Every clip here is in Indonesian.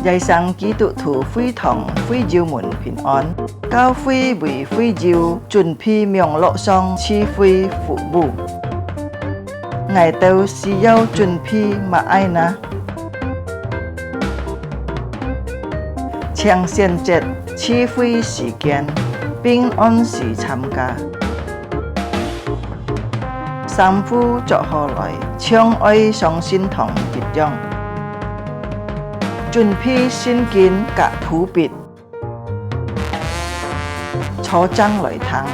耶生基督徒會堂會照門平安，教會為會照準備網絡上賜會服務。我哋需要準備乜嘢呢？請選擇賜會時間並按時參加。三夫作下來，將愛上心堂結帳。準備聖經及譜別，初章來聽，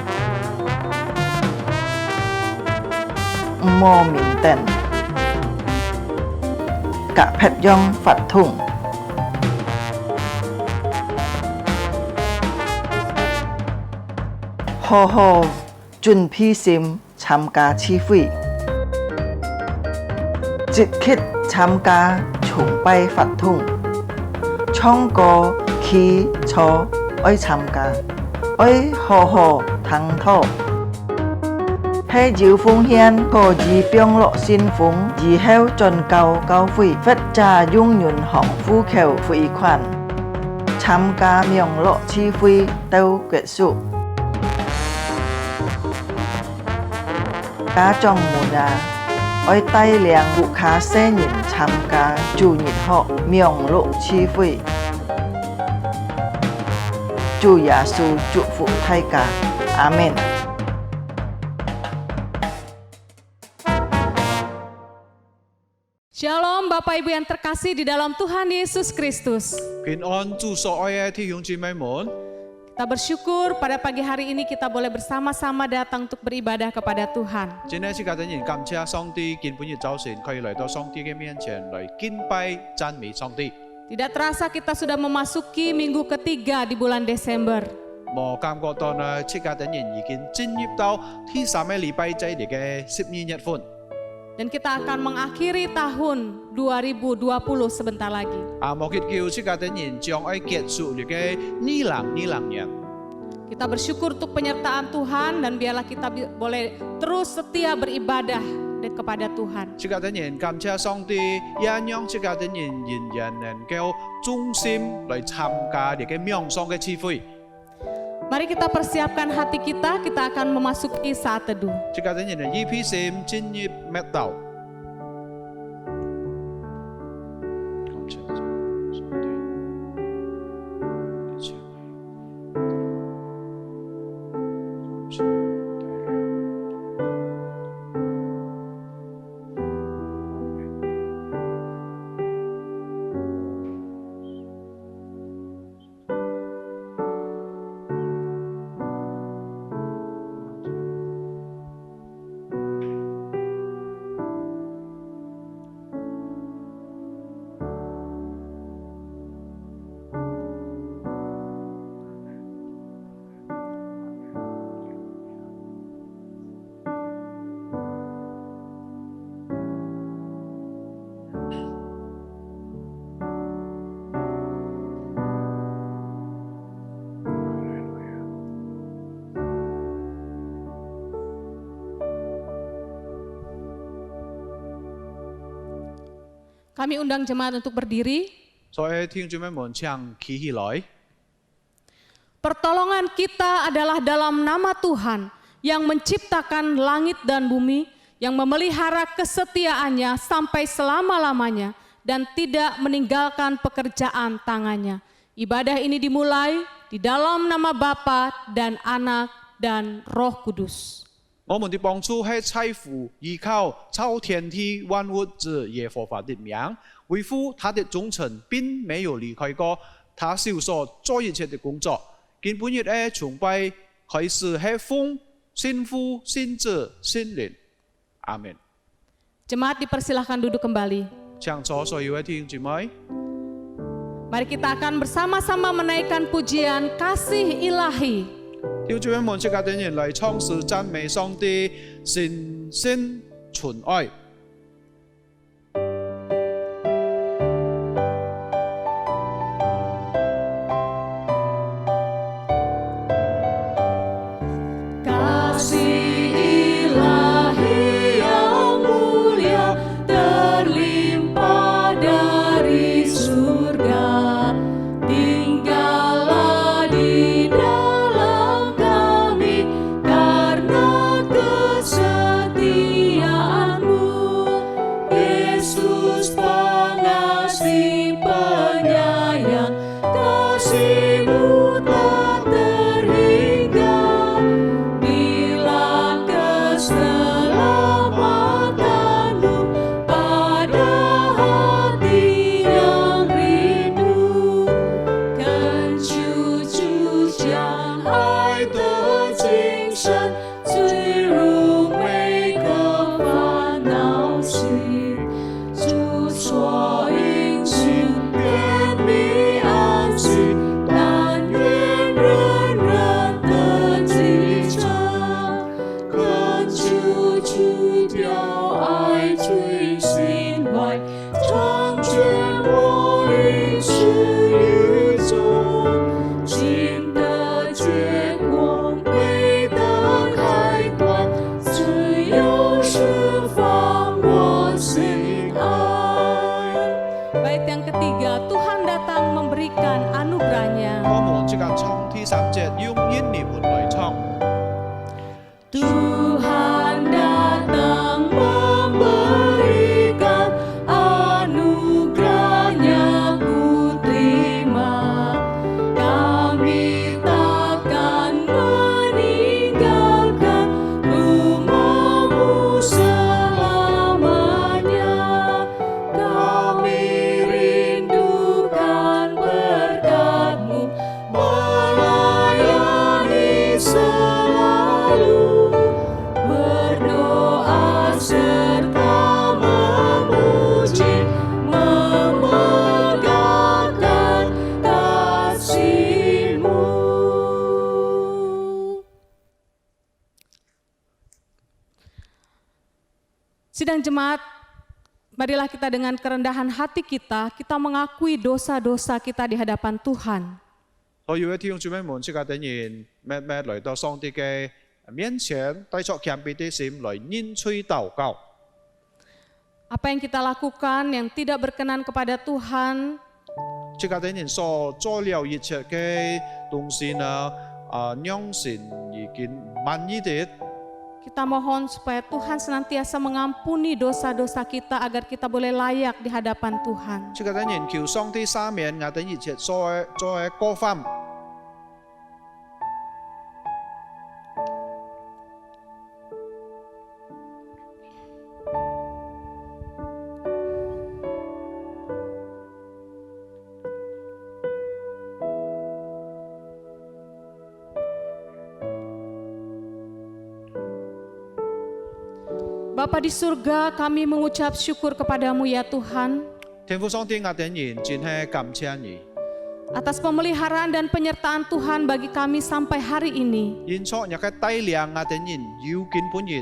唔好面等，及撇樣發通，好好準備心參加賜會，即刻參加崇拜發通。唱歌、祈禱愛參加，愛好好聽討。喺照奉獻可以並落信封，以後轉交教會，或者用銀行戶口匯款。參加網絡賜會到結束。家長們啊，愛帶領有卡些人參加主日學網絡賜會。主耶穌祝福大家，阿們。Shalom Bapak Ibu yang terkasih di dalam Tuhan Yesus Kristus. 平安祝所愛嘅弟兄姊妹們， Kita bersyukur pada pagi hari ini kita boleh bersama-sama datang untuk beribadah kepada Tuhan. 今日是家等人感謝上帝，今本日早晨可以來到上帝嘅面前來敬拜讚美上帝。 Tidak terasa kita sudah memasuki minggu ketiga di bulan Desember. 冇感覺到呢，即家等人已經進入到第三個禮拜仔嚟嘅12月份。 Dan kita akan mengakhiri tahun 2020 sebentar lagi. 冇結叫即家等人將愛結束嚟嘅2020年。 Kita bersyukur untuk penyertaan Tuhan dan biarlah kita boleh terus setia beribadah kepada Tuhan. 即家等人感謝上帝，也讓即家等人仍然能夠忠心來參加嚟嘅冥想嘅聚會。 Mari kita persiapkan hati kita akan memasuki saat teduh. 即家等人嘅預備心進入默禱。 Kami undang jemaat untuk berdiri. 所以弟兄姊妹們請企起來。 Pertolongan kita adalah dalam nama Tuhan yang menciptakan langit dan bumi, yang memelihara kesetiaannya sampai selama-lamanya dan tidak meninggalkan pekerjaan tangannya. Ibadah ini dimulai di dalam nama Bapa dan Anak dan Roh Kudus. 我們的幫助係在乎依靠超天地萬物之耶和華的名，維護他的忠誠，並沒有離開過他手所做一切的工作。今本日嘅崇拜開始係奉聖父、聖子、聖靈。阿門。 Jemaat dipersilahkan duduk kembali. 請坐所有嘅弟兄姊妹。 Mari kita akan bersama-sama menaikkan pujian kasih ilahi. 弟兄姊妹們，即刻等人嚟唱詩讚美上帝，神聖純愛。 Kesetiaanmu Sidang jemaat, marilah kita dengan kerendahan hati kita mengakui dosa-dosa kita di hadapan Tuhan. 所有嘅弟兄姊妹們，即刻等然咩來到上帝嘅面前，帶着謙卑的心來認罪禱告。 Apa yang kita lakukan yang tidak berkenan kepada Tuhan, 即刻等然所做了一切嘅東西呢，讓神已經滿意的。 kita mohon supaya Tuhan senantiasa mengampuni dosa-dosa kita agar kita boleh layak di hadapan Tuhan. 即刻等然求上帝赦免我哋一切所嘅過犯。 Bapa di surga, kami mengucap syukur kepadamu ya Tuhan, 天父上帝，我哋人真係感謝你， atas pemeliharaan dan penyertaan Tuhan bagi kami sampai hari ini. 因錯日嘅帶領我哋人要見本日。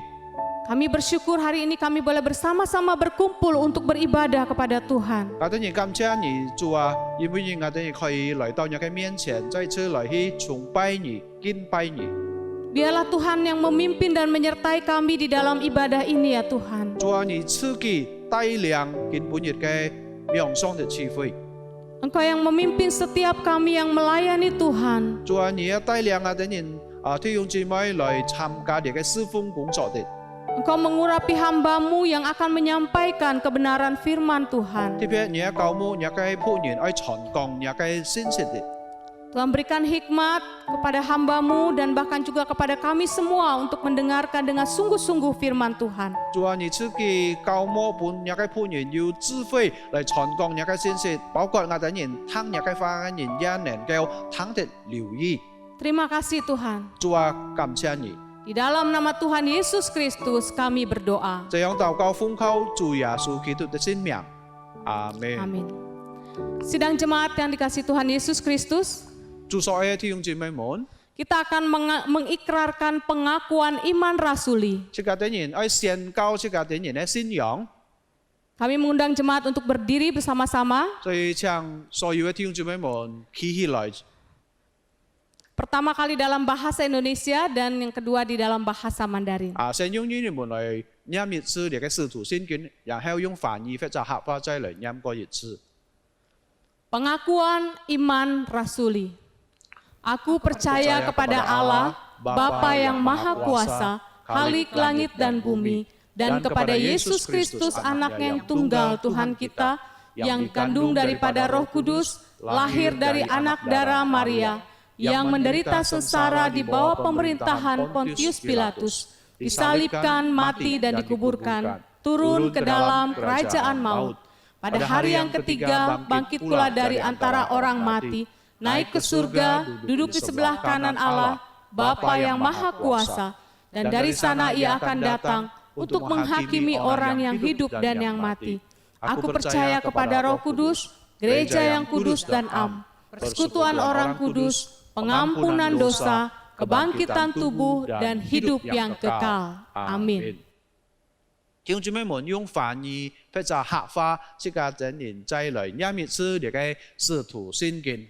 Kami bersyukur hari ini kami boleh bersama-sama berkumpul untuk beribadah kepada Tuhan. 我哋人感謝你，主啊，因為我哋可以來到你嘅面前，再次來去崇拜你、敬拜你。 Biarlah Tuhan yang memimpin dan menyertai kami di dalam ibadah ini ya Tuhan. 主啊，你賜給帶領見本日嘅명성嘅智慧。 Engkau yang memimpin setiap kami yang melayani Tuhan. 主啊，你要帶領我哋人弟兄姊妹來參加你嘅侍奉工作的。 Engkau mengurapi hamba-Mu yang akan menyampaikan kebenaran firman Tuhan. 特別你要教牧你嘅僕人愛傳講你嘅信息的。 Tuhan berikan hikmat kepada hamba-Mu dan bahkan juga kepada kami semua untuk mendengarkan dengan sungguh-sungguh firman Tuhan. 主啊，你賜給教牧本你嘅僕人有智慧來傳講你嘅信息，包括我哋人聽你嘅話嘅人也能夠聽得留意。 Terima kasih Tuhan. 主啊，感謝你。 Di dalam nama Tuhan Yesus Kristus kami berdoa. 這樣禱告奉靠主耶穌基督的聖名，阿門。 Amin. Sidang jemaat yang dikasihi Tuhan Yesus Kristus, 主所愛的弟兄姊妹們， kita akan mengikrarkan pengakuan iman rasuli. 這個等人愛宣告這個等人的信仰， Kami mengundang jemaat untuk berdiri bersama-sama. 所以請所有的弟兄姊妹們企起來。 Pertama kali dalam bahasa Indonesia dan yang kedua di dalam bahasa Mandarin. 先用英文來念一次你嘅使徒信經，然後用翻譯或者客話再來念過一次。 Pengakuan iman rasuli. Aku percaya kepada Allah, Bapa yang Maha Kuasa, Khalik langit dan bumi, dan kepada Yesus Kristus anak yang tunggal Tuhan kita, yang kandung daripada Roh Kudus, lahir dari anak darah Maria, yang menderita sengsara di bawah pemerintahan Pontius Pilatus, disalibkan, mati dan dikuburkan, turun ke dalam kerajaan maut. Pada hari yang ketiga bangkit pula dari antara orang mati, naik ke surga, duduk di sebelah kanan Allah, Bapa yang Maha Kuasa, dan dari sana ia akan datang untuk menghakimi orang yang hidup dan yang mati. Aku percaya kepada Roh Kudus, gereja yang kudus dan am, persekutuan orang kudus, pengampunan dosa, kebangkitan tubuh, dan hidup yang kekal. Amin. 弟兄姊妹們用翻譯或者客話，這個等人再來念一次你嘅使徒信經。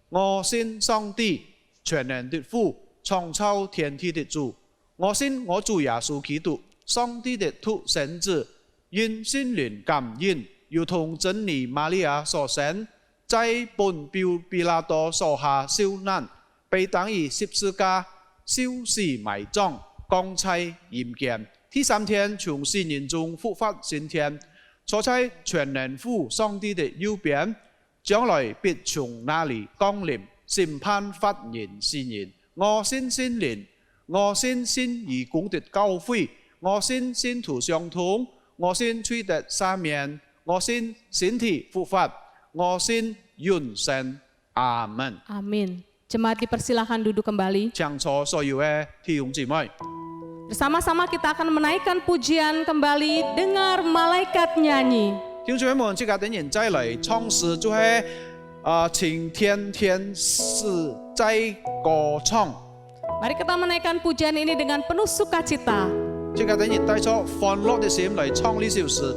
我信上帝全能的父，創造天地的主。我信我主耶穌基督，上帝的獨生子，因聖靈感應，如同真理瑪利亞所生，在本比拉多手下受難，被當於十字架，受死埋葬，降在陰間。第三天從死人中復活升天，坐在全能父上帝的右邊，將來必從那裡降臨審判法人世人。我信聖靈，我信義公的教會，我信聖徒相通，我信罪得赦免，我信身體復活，我信永生。阿門。 Amin. Jemaat dipersilakan duduk kembali. 請坐所有嘅弟兄姊妹。 Bersama-sama kita akan menaikkan pujian kembali, dengar malaikat nyanyi. 弟兄姊妹們，這個等人再來唱詩，就係請天天使在歌唱。 Mari kita menaikkan pujian ini dengan penuh sukacita. 即刻等人帶出歡樂的心嚟唱呢首詩。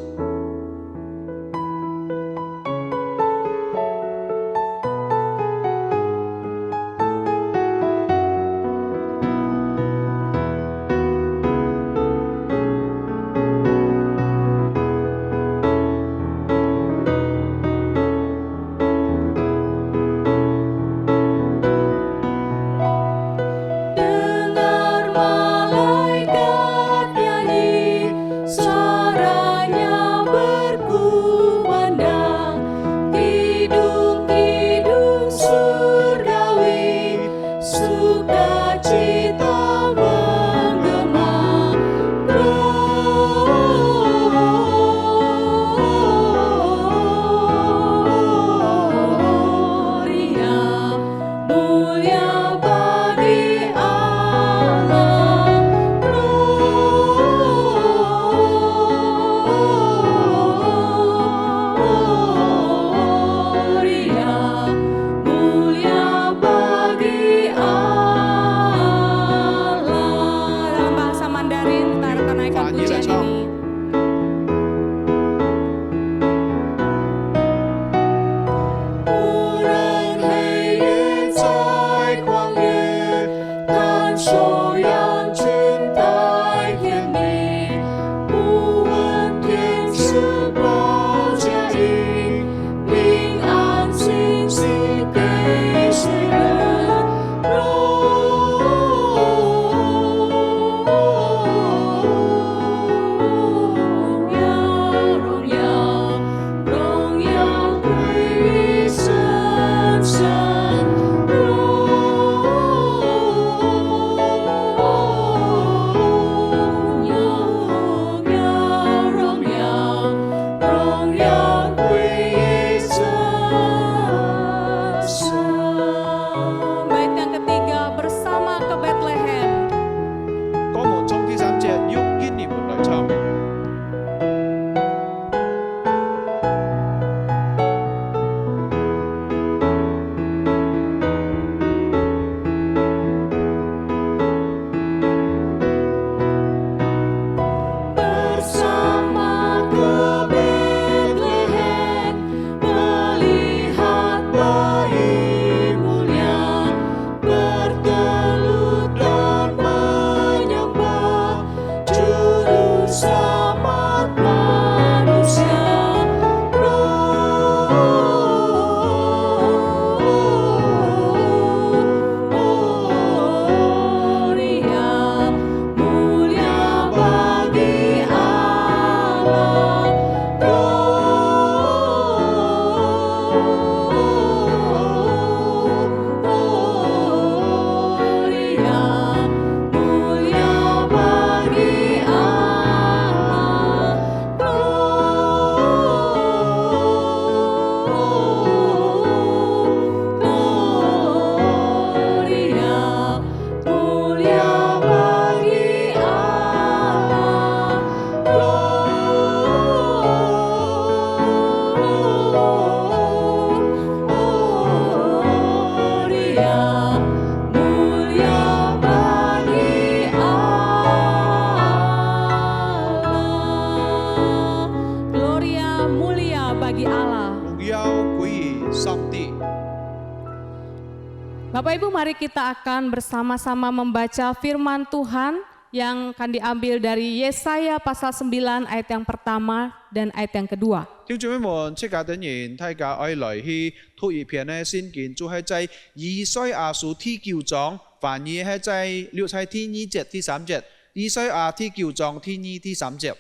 Bapak Ibu, mari kita akan bersama-sama membaca firman Tuhan yang akan diambil dari Yesaya pasal 9 ayat yang pertama dan ayat yang kedua. 弟兄姊妹們，即刻等人大家愛來去讀一篇嘅聖經，就係在以賽亞書第9章，翻譯係在六七第2節、第3節，以賽亞第9章第2、第3節。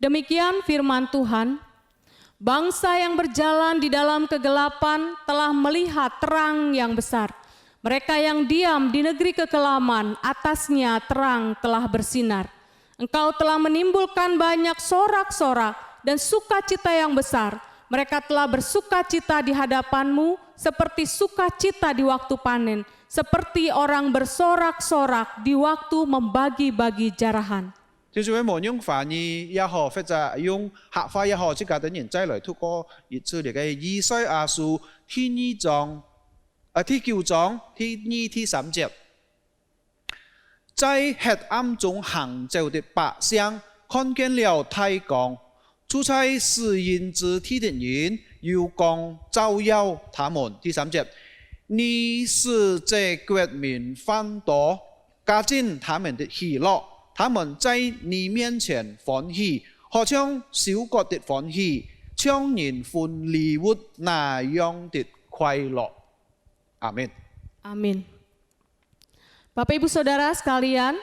Demikian firman Tuhan, bangsa yang berjalan di dalam kegelapan telah melihat terang yang besar. Mereka yang diam di negeri kekelaman, atasnya terang telah bersinar. Engkau telah menimbulkan banyak sorak-sorak dan sukacita yang besar. Mereka telah bersukacita di hadapanmu seperti sukacita di waktu panen, seperti orang bersorak-sorak di waktu membagi-bagi jarahan. 弟兄姊妹們，用翻譯也好，或者用客話也好，即刻等人再來讀過一次嚟嘅以賽亞書第9章第2、第3節。在黑暗中行走的百姓看见了太光，住在死荫之地的人有光照耀他们。第3节，你使这国民翻多，加进他们的喜乐，他们在你面前欢喜，好像小國的歡喜，像人歡禮物那樣的快樂。Amin. Amin. Bapak Ibu Saudara sekalian,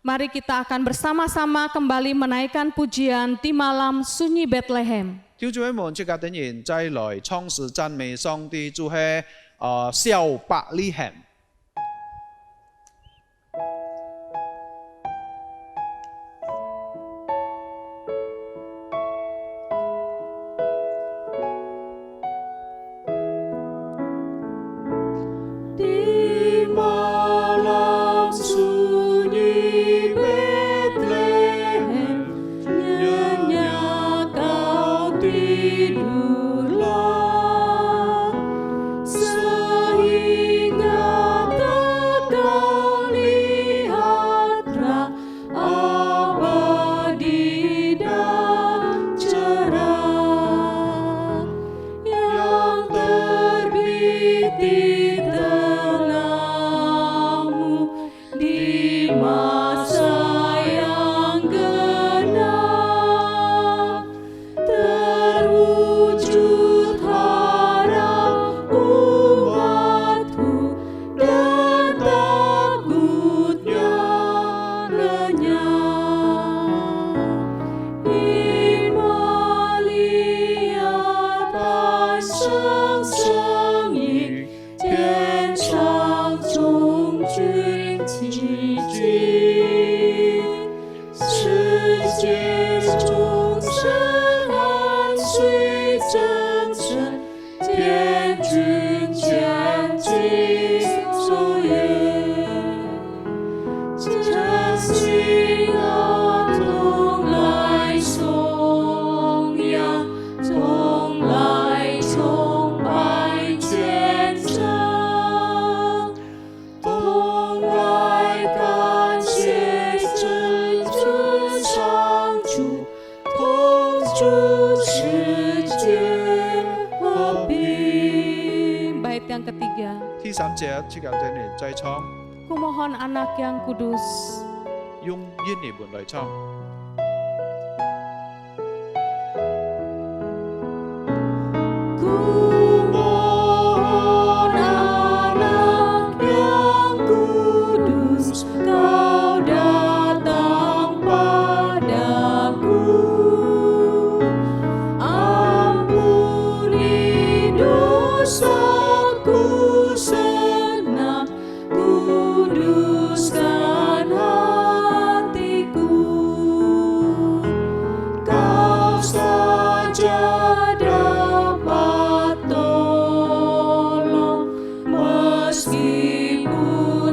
mari kita akan bersama-sama kembali menaikkan pujian di malam sunyi Bethlehem. 弟兄姊妹們，即刻等人再來唱詩讚美上帝，就係小伯利恆。第3節，即刻等人再唱， Kumohon anak yang kudus. 用印尼文來唱。Kumohon anak yang kudus, kau datang padaku. Ampuni dosaku, senang kuduskan hatiku. Kau saja dapat tolong, meskipun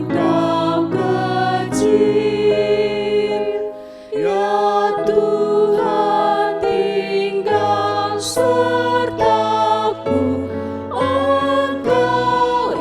kau kecil. Ya Tuhan, tinggal sertaku, Engkau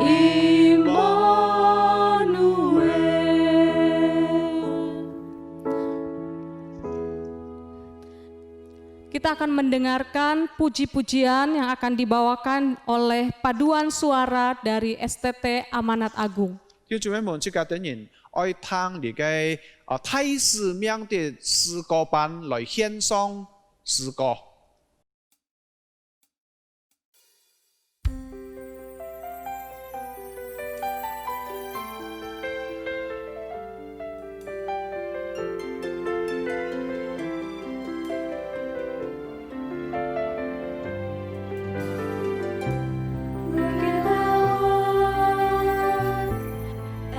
Kita akan mendengarkan puji-pujian yang akan dibawakan oleh paduan suara dari STT Amanat Agung. 弟兄姊妹們，即刻等人愛聽你嘅太使命的詩歌班來獻上詩歌。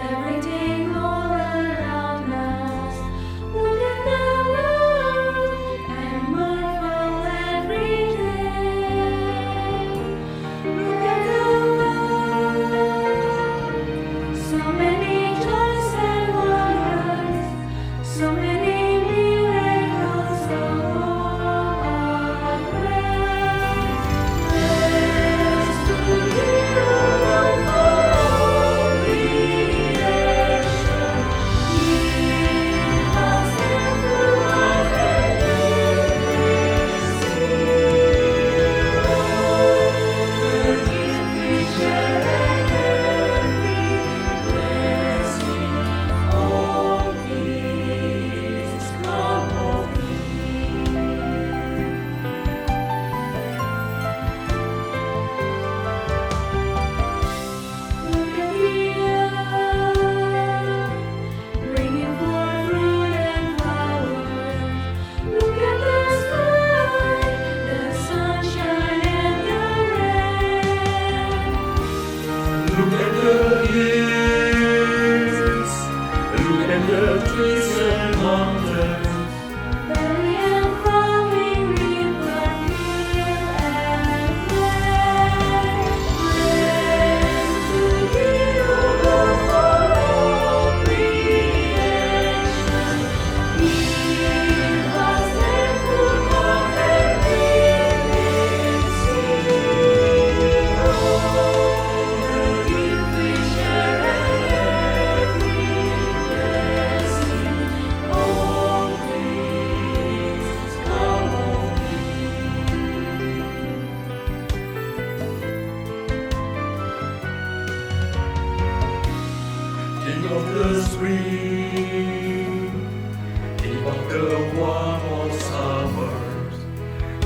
Everything all around us, look at the world and marvel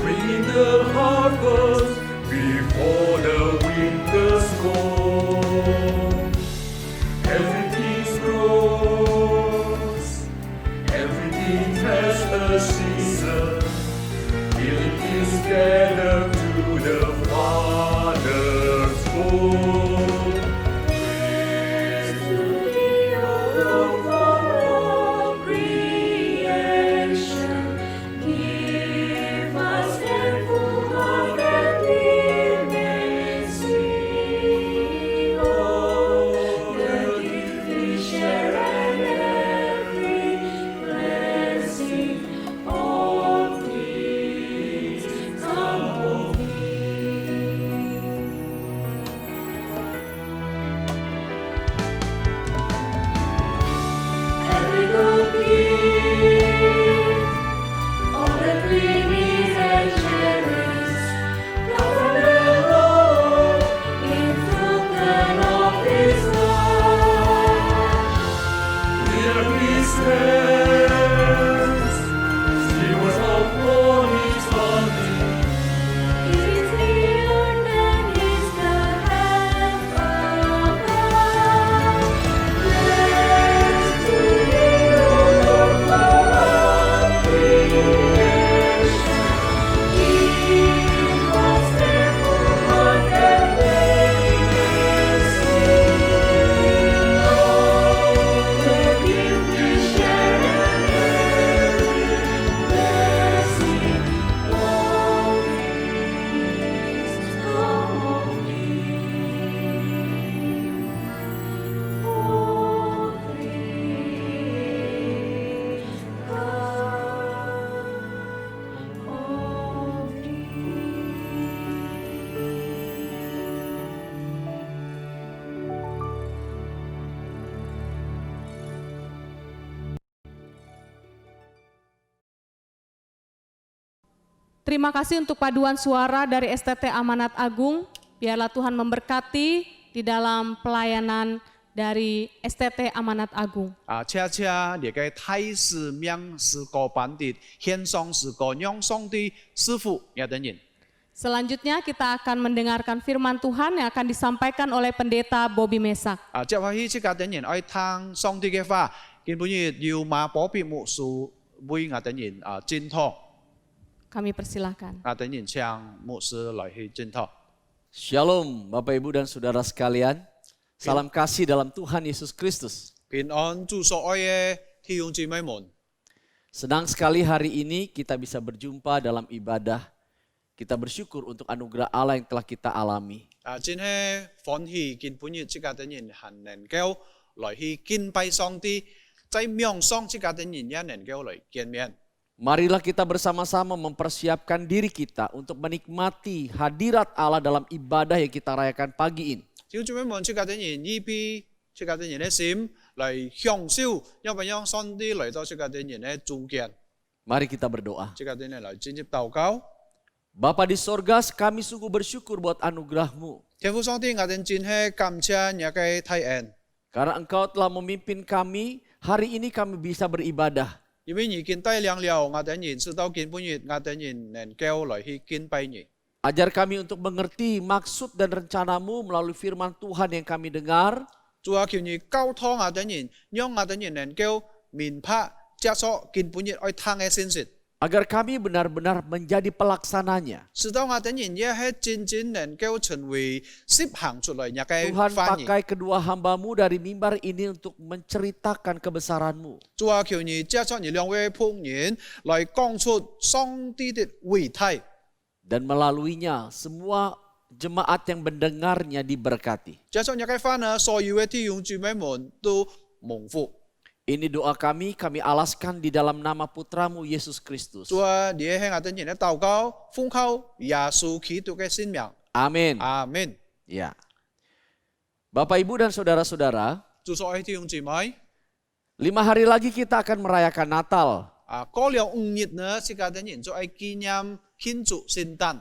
bringing the harvest before the winter's cold. Everything grows, everything has a season, till it is gathered to the Father's fold. Praise to thee, O Lord, for all creation. Give us thankful heart that we may see all the gift we share and every blessing. All things come of every good gift, all that we need and cherish, come from the Lord, in fruit and of His love. We are His hands, stewards of all His bounty. He is the earth and He's the heaven above. Blessed to thee, O Lord, for all creation. Give us thankful hearts that we may sing all the gift we share and every blessing. All things come of thee. All things Terima kasih untuk paduan suara dari STT Amanat Agung. Biarlah Tuhan memberkati di dalam pelayanan dari STT Amanat Agung. 恰恰列个太师命是个班的，献上是个让上的师傅也等人。 Selanjutnya kita akan mendengarkan firman Tuhan yang akan disampaikan oleh Pendeta Bobby Mesak. 接下去这个等人爱听上帝嘅话，今本日要马保庇牧师为我等人检讨， Kami persilahkan. 我等人请牧师来去检讨。 Shalom Bapak Ibu dan Saudara sekalian. Salam kasih dalam Tuhan Yesus Kristus. 平安祝所愛嘅弟兄姊妹們， Senang sekali hari ini kita bisa berjumpa dalam ibadah. Kita bersyukur untuk anugerah Allah yang telah kita alami. 真係歡喜今本日這個等人還能夠來去敬拜上帝，在命上這個等人也能夠來見面。 Marilah kita bersama-sama mempersiapkan diri kita untuk menikmati hadirat Allah dalam ibadah yang kita rayakan pagi ini. 弟兄姊妹們，這個等人預備這個等人嘅心嚟享受，因為讓上帝來到這個等人嘅中間， Mari kita berdoa. 這個等人嚟進入禱告。 Bapa di sorga, kami sungguh bersyukur buat anugerah-Mu. 天父上帝，我哋真係感謝你嘅大恩， Karena Engkau telah memimpin kami, hari ini kami bisa beribadah. 因為你已經帶領了我哋人，直到今本日我哋人能夠來去敬拜你。 Ajar kami untuk mengerti maksud dan rencana-Mu melalui firman Tuhan yang kami dengar. 主啊，求你交託我哋人，讓我哋人能夠明白接受今本日愛聽嘅信息， Agar kami benar-benar menjadi pelaksananya. 直到我哋人也係真正能夠成為實行出來嘅 Tuhan 翻譯。 pakai kedua hamba-Mu dari mimbar ini untuk menceritakan kebesaran-Mu. 主啊，求你接受你兩位僕人來講出上帝的偉大， Dan melaluinya semua jemaat yang mendengarnya diberkati. 接受你嘅翻譯，所有嘅弟兄姊妹們都蒙福。 Ini doa kami alaskan di dalam nama putra-Mu Yesus Kristus. 主啊，你係我哋人嘅禱告，奉靠耶穌基督嘅聖名， Amin. 阿門。 Ya. Bapak Ibu dan saudara-saudara, 主所愛弟兄姊妹， 5 hari lagi kita akan merayakan Natal. 過了5日呢，是我哋人就愛紀念慶祝聖誕。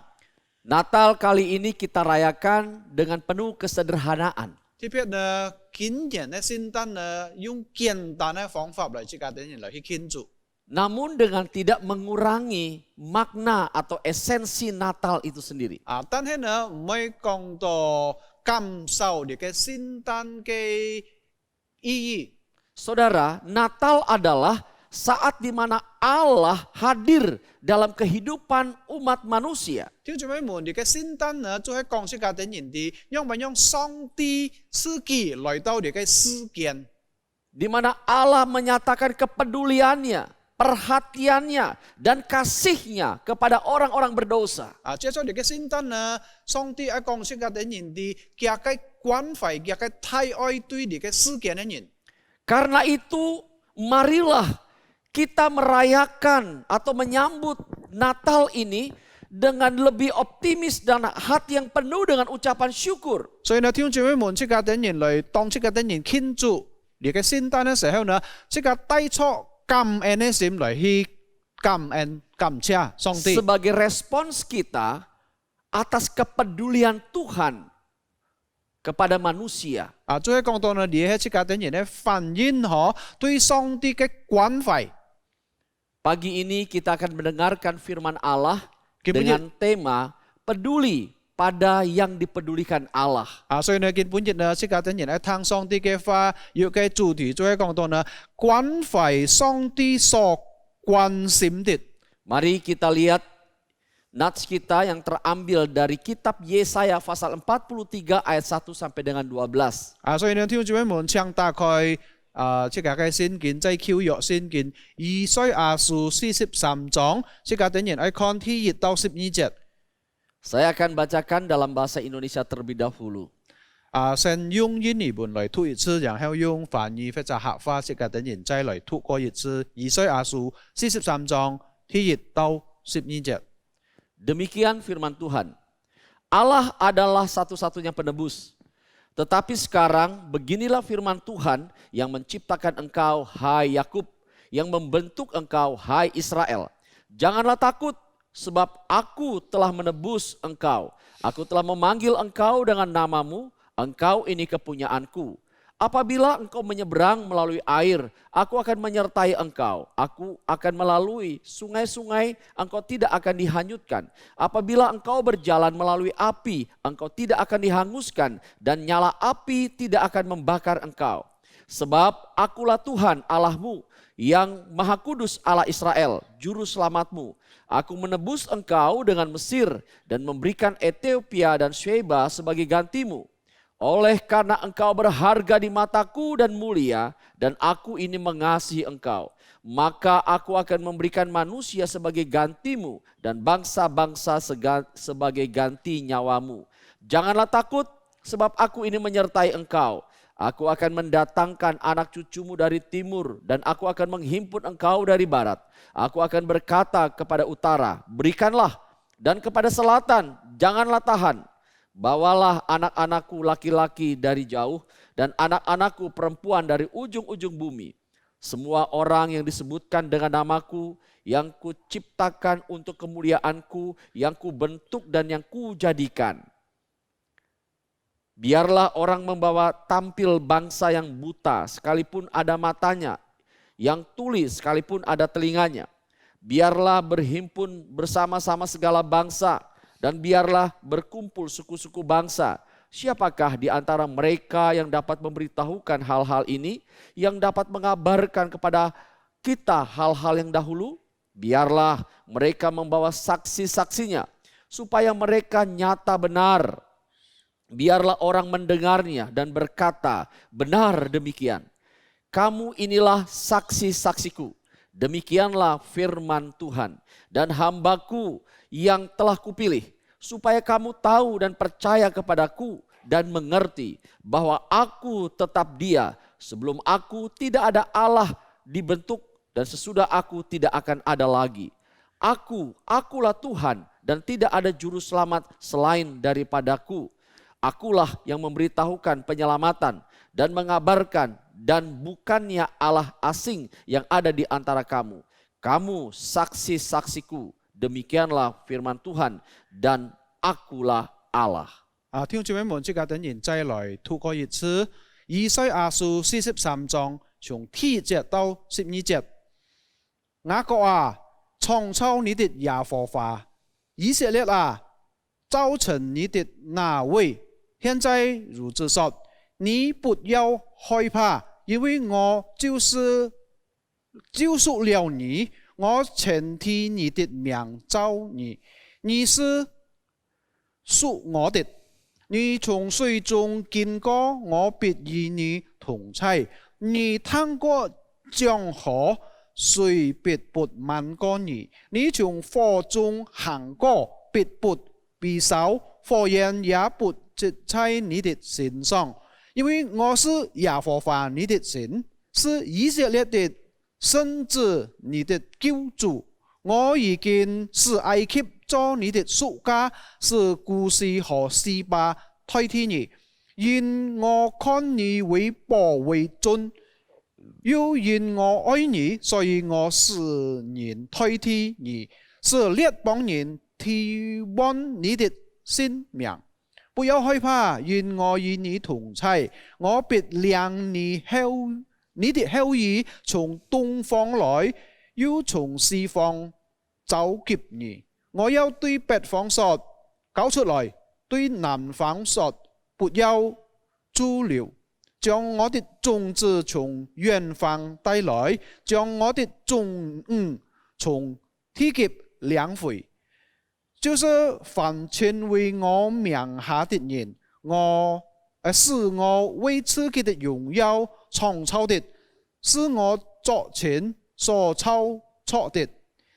Natal kali ini kita rayakan dengan penuh kesederhanaan. 特別呢，今年嘅聖誕呢，用簡單嘅方法嚟，即係我哋人嚟去慶祝。namun dengan tidak mengurangi makna atau esensi Natal itu sendiri. 但係呢唔可以講到感受你嘅聖誕嘅意義。 Saudara, Natal adalah saat di mana Allah hadir dalam kehidupan umat manusia. 聽住咩門？你嘅聖誕呢，就係講述家庭人哋讓唔讓上帝自己來到你嘅世間。 Di mana Allah menyatakan kepeduliannya, perhatiannya, dan kasihnya kepada orang-orang berdosa. 借咗你嘅聖誕呢，上帝喺講述家庭人哋佢嘅關懷，佢嘅太愛對你嘅世間嘅人。 Karena itu, marilah kita merayakan atau menyambut Natal ini dengan lebih optimis dan hati yang penuh dengan ucapan syukur. 所以呢，聽住咩門？即家庭人嚟當即家庭人慶祝你嘅聖誕嘅時候呢，即刻帶出感恩嘅心嚟去感恩感謝上帝。 Sebagai respons kita atas kepedulian Tuhan kepada manusia. 最後講到呢，你喺即家庭人咧反映嗬對上帝嘅關懷。 Pagi ini kita akan mendengarkan firman Allah Kemudian- dengan tema peduli pada yang dipedulikan Allah. 所以呢，見本日呢，即家庭人喺聽上帝嘅話，要嘅主題最後講到呢，關懷上帝所關心的。 Mari kita lihat nats kita yang terambil dari kitab Yesaya pasal 43 ayat 1 sampai dengan 12. 所以呢，聽住咩門？請打開即係嘅聖經，即係舊約聖經，以賽亞書43章，即家庭人喺看第1到12節。 Saya akan bacakan dalam bahasa Indonesia terlebih dahulu. 先用印尼文來讀一次，然後用翻譯或者客話，即家庭人再來讀過一次，以賽亞書43章第1到12節。 Demikian firman Tuhan. Allah adalah satu-satunya penebus. Tetapi sekarang beginilah firman Tuhan yang menciptakan engkau, hai Yakub, yang membentuk engkau, hai Israel. Janganlah takut, sebab aku telah menebus engkau. Aku telah memanggil engkau dengan namamu, engkau ini kepunyaanku. Apabila engkau menyeberang melalui air, aku akan menyertai engkau. Aku akan melalui sungai-sungai, engkau tidak akan dihanyutkan. Apabila engkau berjalan melalui api, engkau tidak akan dihanguskan. Dan nyala api tidak akan membakar engkau. Sebab akulah Tuhan Allahmu, yang Maha Kudus Allah Israel, juru selamatmu. Aku menebus engkau dengan Mesir dan memberikan Ethiopia dan Sheba sebagai gantimu. Oleh karena engkau berharga di mataku dan mulia, dan aku ini mengasihi engkau, maka aku akan memberikan manusia sebagai gantimu dan bangsa-bangsa sebagai ganti nyawamu. Janganlah takut, sebab aku ini menyertai engkau. Aku akan mendatangkan anak cucumu dari timur, dan aku akan menghimpun engkau dari barat. Aku akan berkata kepada utara, berikanlah, dan kepada selatan, janganlah tahan. Bawalah anak-anakku laki-laki dari jauh, dan anak-anakku perempuan dari ujung-ujung bumi. Semua orang yang disebutkan dengan namaku, yang kuciptakan untuk kemuliaanku, yang kubentuk dan yang kujadikan. Biarlah orang membawa tampil bangsa yang buta, sekalipun ada matanya, yang tuli sekalipun ada telinganya. Biarlah berhimpun bersama-sama segala bangsa, dan biarlah berkumpul suku-suku bangsa. Siapakah di antara mereka yang dapat memberitahukan hal-hal ini, yang dapat mengabarkan kepada kita hal-hal yang dahulu? Biarlah mereka membawa saksi-saksinya, supaya mereka nyata benar. Biarlah orang mendengarnya dan berkata, benar demikian. Kamu inilah saksi-saksiku. Demikianlah firman Tuhan. Dan hambaku yang telah kupilih, supaya kamu tahu dan percaya kepadaku dan mengerti bahwa aku tetap Dia. Sebelum aku tidak ada Allah dibentuk, dan sesudah aku tidak akan ada lagi. Akulah Tuhan, dan tidak ada juru selamat selain daripadaku. Akulah yang memberitahukan penyelamatan dan mengabarkan, dan bukannya Allah asing yang ada di antara kamu. Kamu saksi-saksiku, demikianlah firman Tuhan, dan akulah Allah. 聽眾們，即家等人再來讀過一次，以賽亞書43章從第1節到12節。雅各啊，创造你的耶和华，以色列啊，造成你的那位，现在如此说，你不要害怕，因为我就是救赎了你，我全替你的名召你，你是属我的。你从水中經過，我必與你同在。你趟過江河，水必不漫過你。你從火中行過，必不被燒，火焰也不直在你的身上。因為我是耶和華你的神，是以色列的聖者，你的救主。我已經使埃及做你的屬家，使古時和示巴代替你。因我看你為寶為尊，又因我愛你，所以我使人代替你，使列邦人提望你的性命。不要害怕，因我與你同在，我必讓你的後裔從東方來，又從西方找劫你。我要對北方說，搞出來；對南方說，不要駐留。將我的種子從遠方帶來，將我的種從地極領回。就是凡稱為我名下的人，是我為自己的榮耀創造的，是我作前所操作的。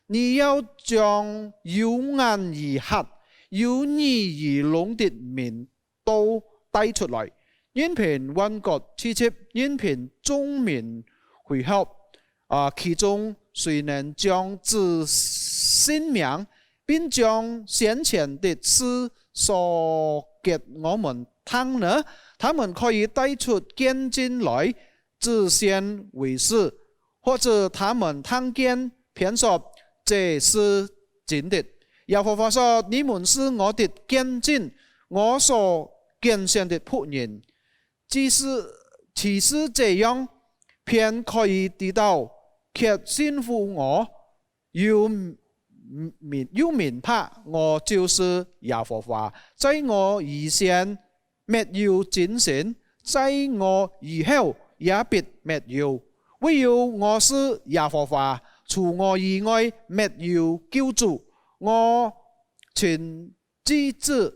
你要將有眼而黑、有耳而聾的民都帶出來，願憑萬國支持，願憑眾民會合。其中誰能將自性命，並將先前的事說給我們聽呢？他們可以帶出見證來，自先為是，或者他們聽見便說這是真的。耶和華說：你們是我的見證，我所揀選的僕人。其實這樣，便可以得到卻信服我，要明白我就是耶和華，在我以前沒有真神，在我以後也必沒有。唯有我是耶和華，除我以外沒有救主。我全知知，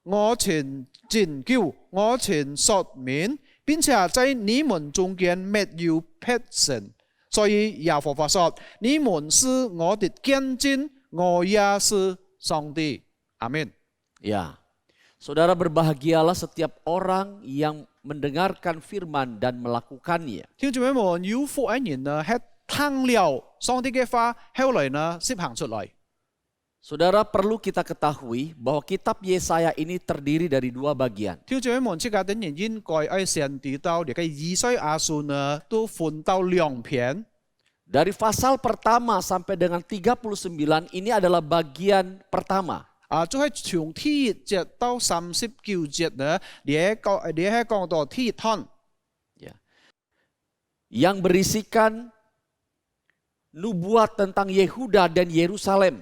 我全拯救，我全赦免，並且在你們中間沒有撇神。所以耶和華說：你們是我的見證，我也是上帝。Amin. Ya, saudara berbahagialah setiap orang yang mendengarkan firman dan melakukannya. 聽眾們，有福嘅人呢，係聽了上帝嘅話，後來呢，實行出來。Saudara, perlu kita ketahui bahwa kitab Yesaya ini terdiri dari dua bagian. 聽眾們，這個等人應該要先知道，呢個以賽亞書呢，都分到兩篇。Dari pasal pertama sampai dengan 39 ini adalah bagian pertama. 就係從第1節到39節呢，你係講到第一堂。Yang berisikan nubuat tentang Yehuda dan Yerusalem.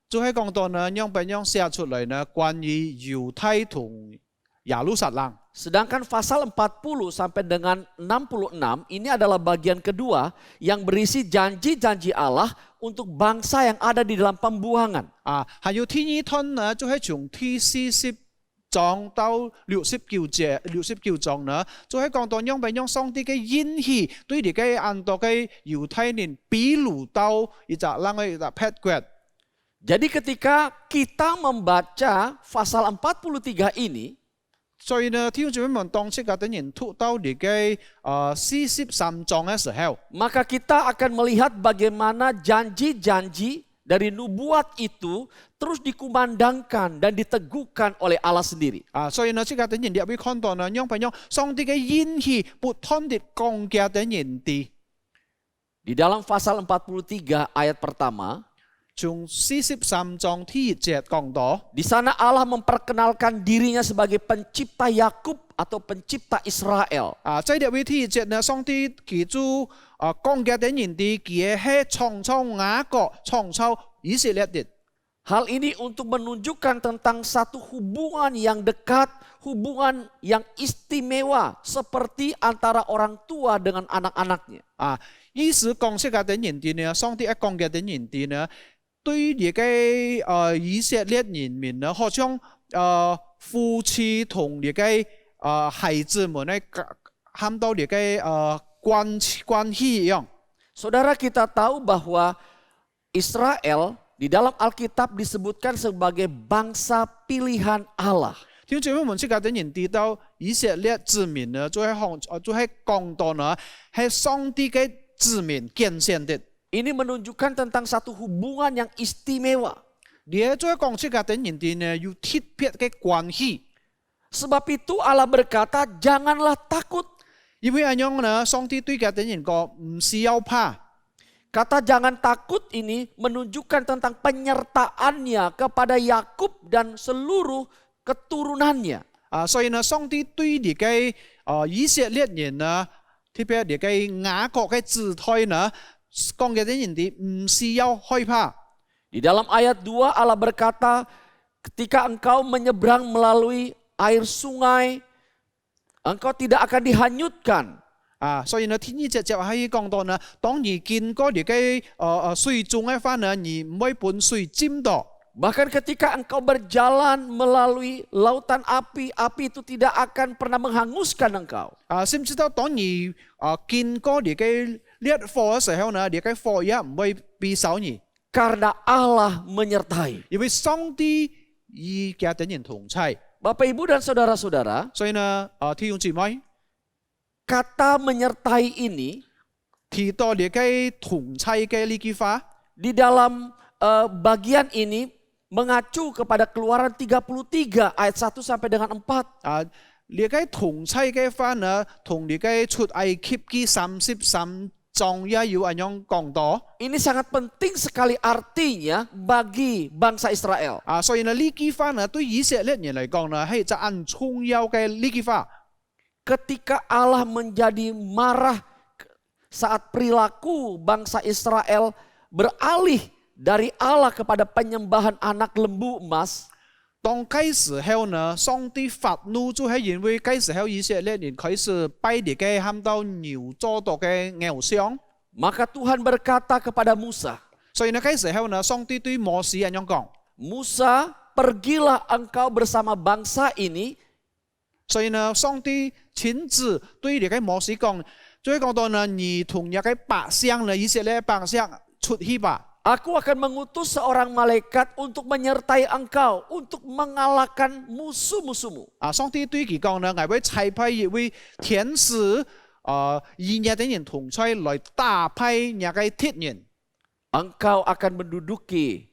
就係講到呢，樣本樣寫出嚟呢，關於猶太同耶路撒冷。Sedangkan pasal 40 sampai dengan 66 ini adalah bagian kedua yang berisi janji-janji Allah untuk bangsa yang ada di dalam pembuangan. 還有第二堂呢，就係從第40章到69章呢，就係講到樣本樣上帝嘅應許對呢個安多嘅猶太人披露到一隻啷個一隻 petquet。 Jadi ketika kita membaca pasal 43 ini, 所以呢，聽眾們當時嘅等人讀到呢個43章嘅時候， maka kita akan melihat bagaimana janji-janji dari nubuat itu terus dikumandangkan dan diteguhkan oleh Allah sendiri. 所以呢，這個等人你會看到呢，樣本樣上帝嘅應許不斷地講給等人哋。 Di dalam pasal 43 ayat pertama, 從43章第1節講到。 Di sana Allah memperkenalkan dirinya sebagai pencipta Yakub atau pencipta Israel. 在呢位第1節呢，上帝記住講嘅啲人哋佢係創造雅各、創造以色列的。 Hal ini untuk menunjukkan tentang satu hubungan yang dekat, hubungan yang istimewa seperti antara orang tua dengan anak-anaknya. 意思講出嘅啲人哋呢，上帝一講嘅啲人哋呢，對呢個以色列人民呢，好像夫妻同呢個孩子們呢，喊到呢個關係一樣。 Saudara, kita tahu bahwa Israel di dalam Alkitab disebutkan sebagai bangsa pilihan Allah. 聽住我們即係啲人知道以色列子民呢，就係講到呢，係上帝嘅子民揀選的。 Ini menunjukkan tentang satu hubungan yang istimewa. 你再講即係啲人哋呢，有特別嘅關係。 Sebab itu Allah berkata, janganlah takut. 因為咁樣呢，上帝對嘅啲人講唔需要怕。 Kata jangan takut ini menunjukkan tentang penyertaannya kepada Yakub dan seluruh keturunannya. 所以呢，上帝對呢個以色列人呢，特別呢個雅各嘅子胎呢，講嘅啲人哋唔需要害怕。 Di dalam ayat 2 Allah berkata, ketika engkau menyeberang melalui air sungai, engkau tidak akan dihanyutkan. 所以呢，天意節就係講到呢，當你見過呢個水中嘅話呢，你唔會被水浸到。 Bahkan ketika engkau berjalan melalui lautan api, api itu tidak akan pernah menghanguskan engkau. 知唔知道當你見過呢個烈火嘅時候呢，呢個火也唔會逼燒你， Karena Allah menyertai. 因為上帝與家啲人同在。 Bapak Ibu dan saudara-saudara, 所以呢，弟兄姊妹 kata menyertai ini 提到呢個同在嘅呢句話。 di dalam bagian ini mengacu kepada Keluaran 33 ayat 1 sampai dengan 4. 呢個同在嘅話呢，同呢個出埃及記33章也有咁樣講到。 Ini sangat penting sekali artinya bagi bangsa Israel. 所以呢呢句話呢，對以色列人嚟講呢，係一件重要嘅呢句話。 Ketika Allah menjadi marah saat perilaku bangsa Israel beralih dari Allah kepada penyembahan anak lembu emas, 當嗰時候呢，上帝發怒就係因為嗰時候以色列人開始拜呢個喊到牛做到嘅偶像， maka Tuhan berkata kepada Musa, 所以呢嗰時候呢，上帝對摩西咁樣講， Musa, pergilah engkau bersama bangsa ini 所以呢，上帝親自對呢個摩西講，就係講到呢，你同呢個百姓呢，以色列百姓出去吧。 Aku akan mengutus seorang malaikat untuk menyertai engkau, untuk mengalahkan musuh-musuhmu. 上帝對佢講呢，我會差派一位天使，以呢啲人同在來打敗呢個敵人。 Engkau akan menduduki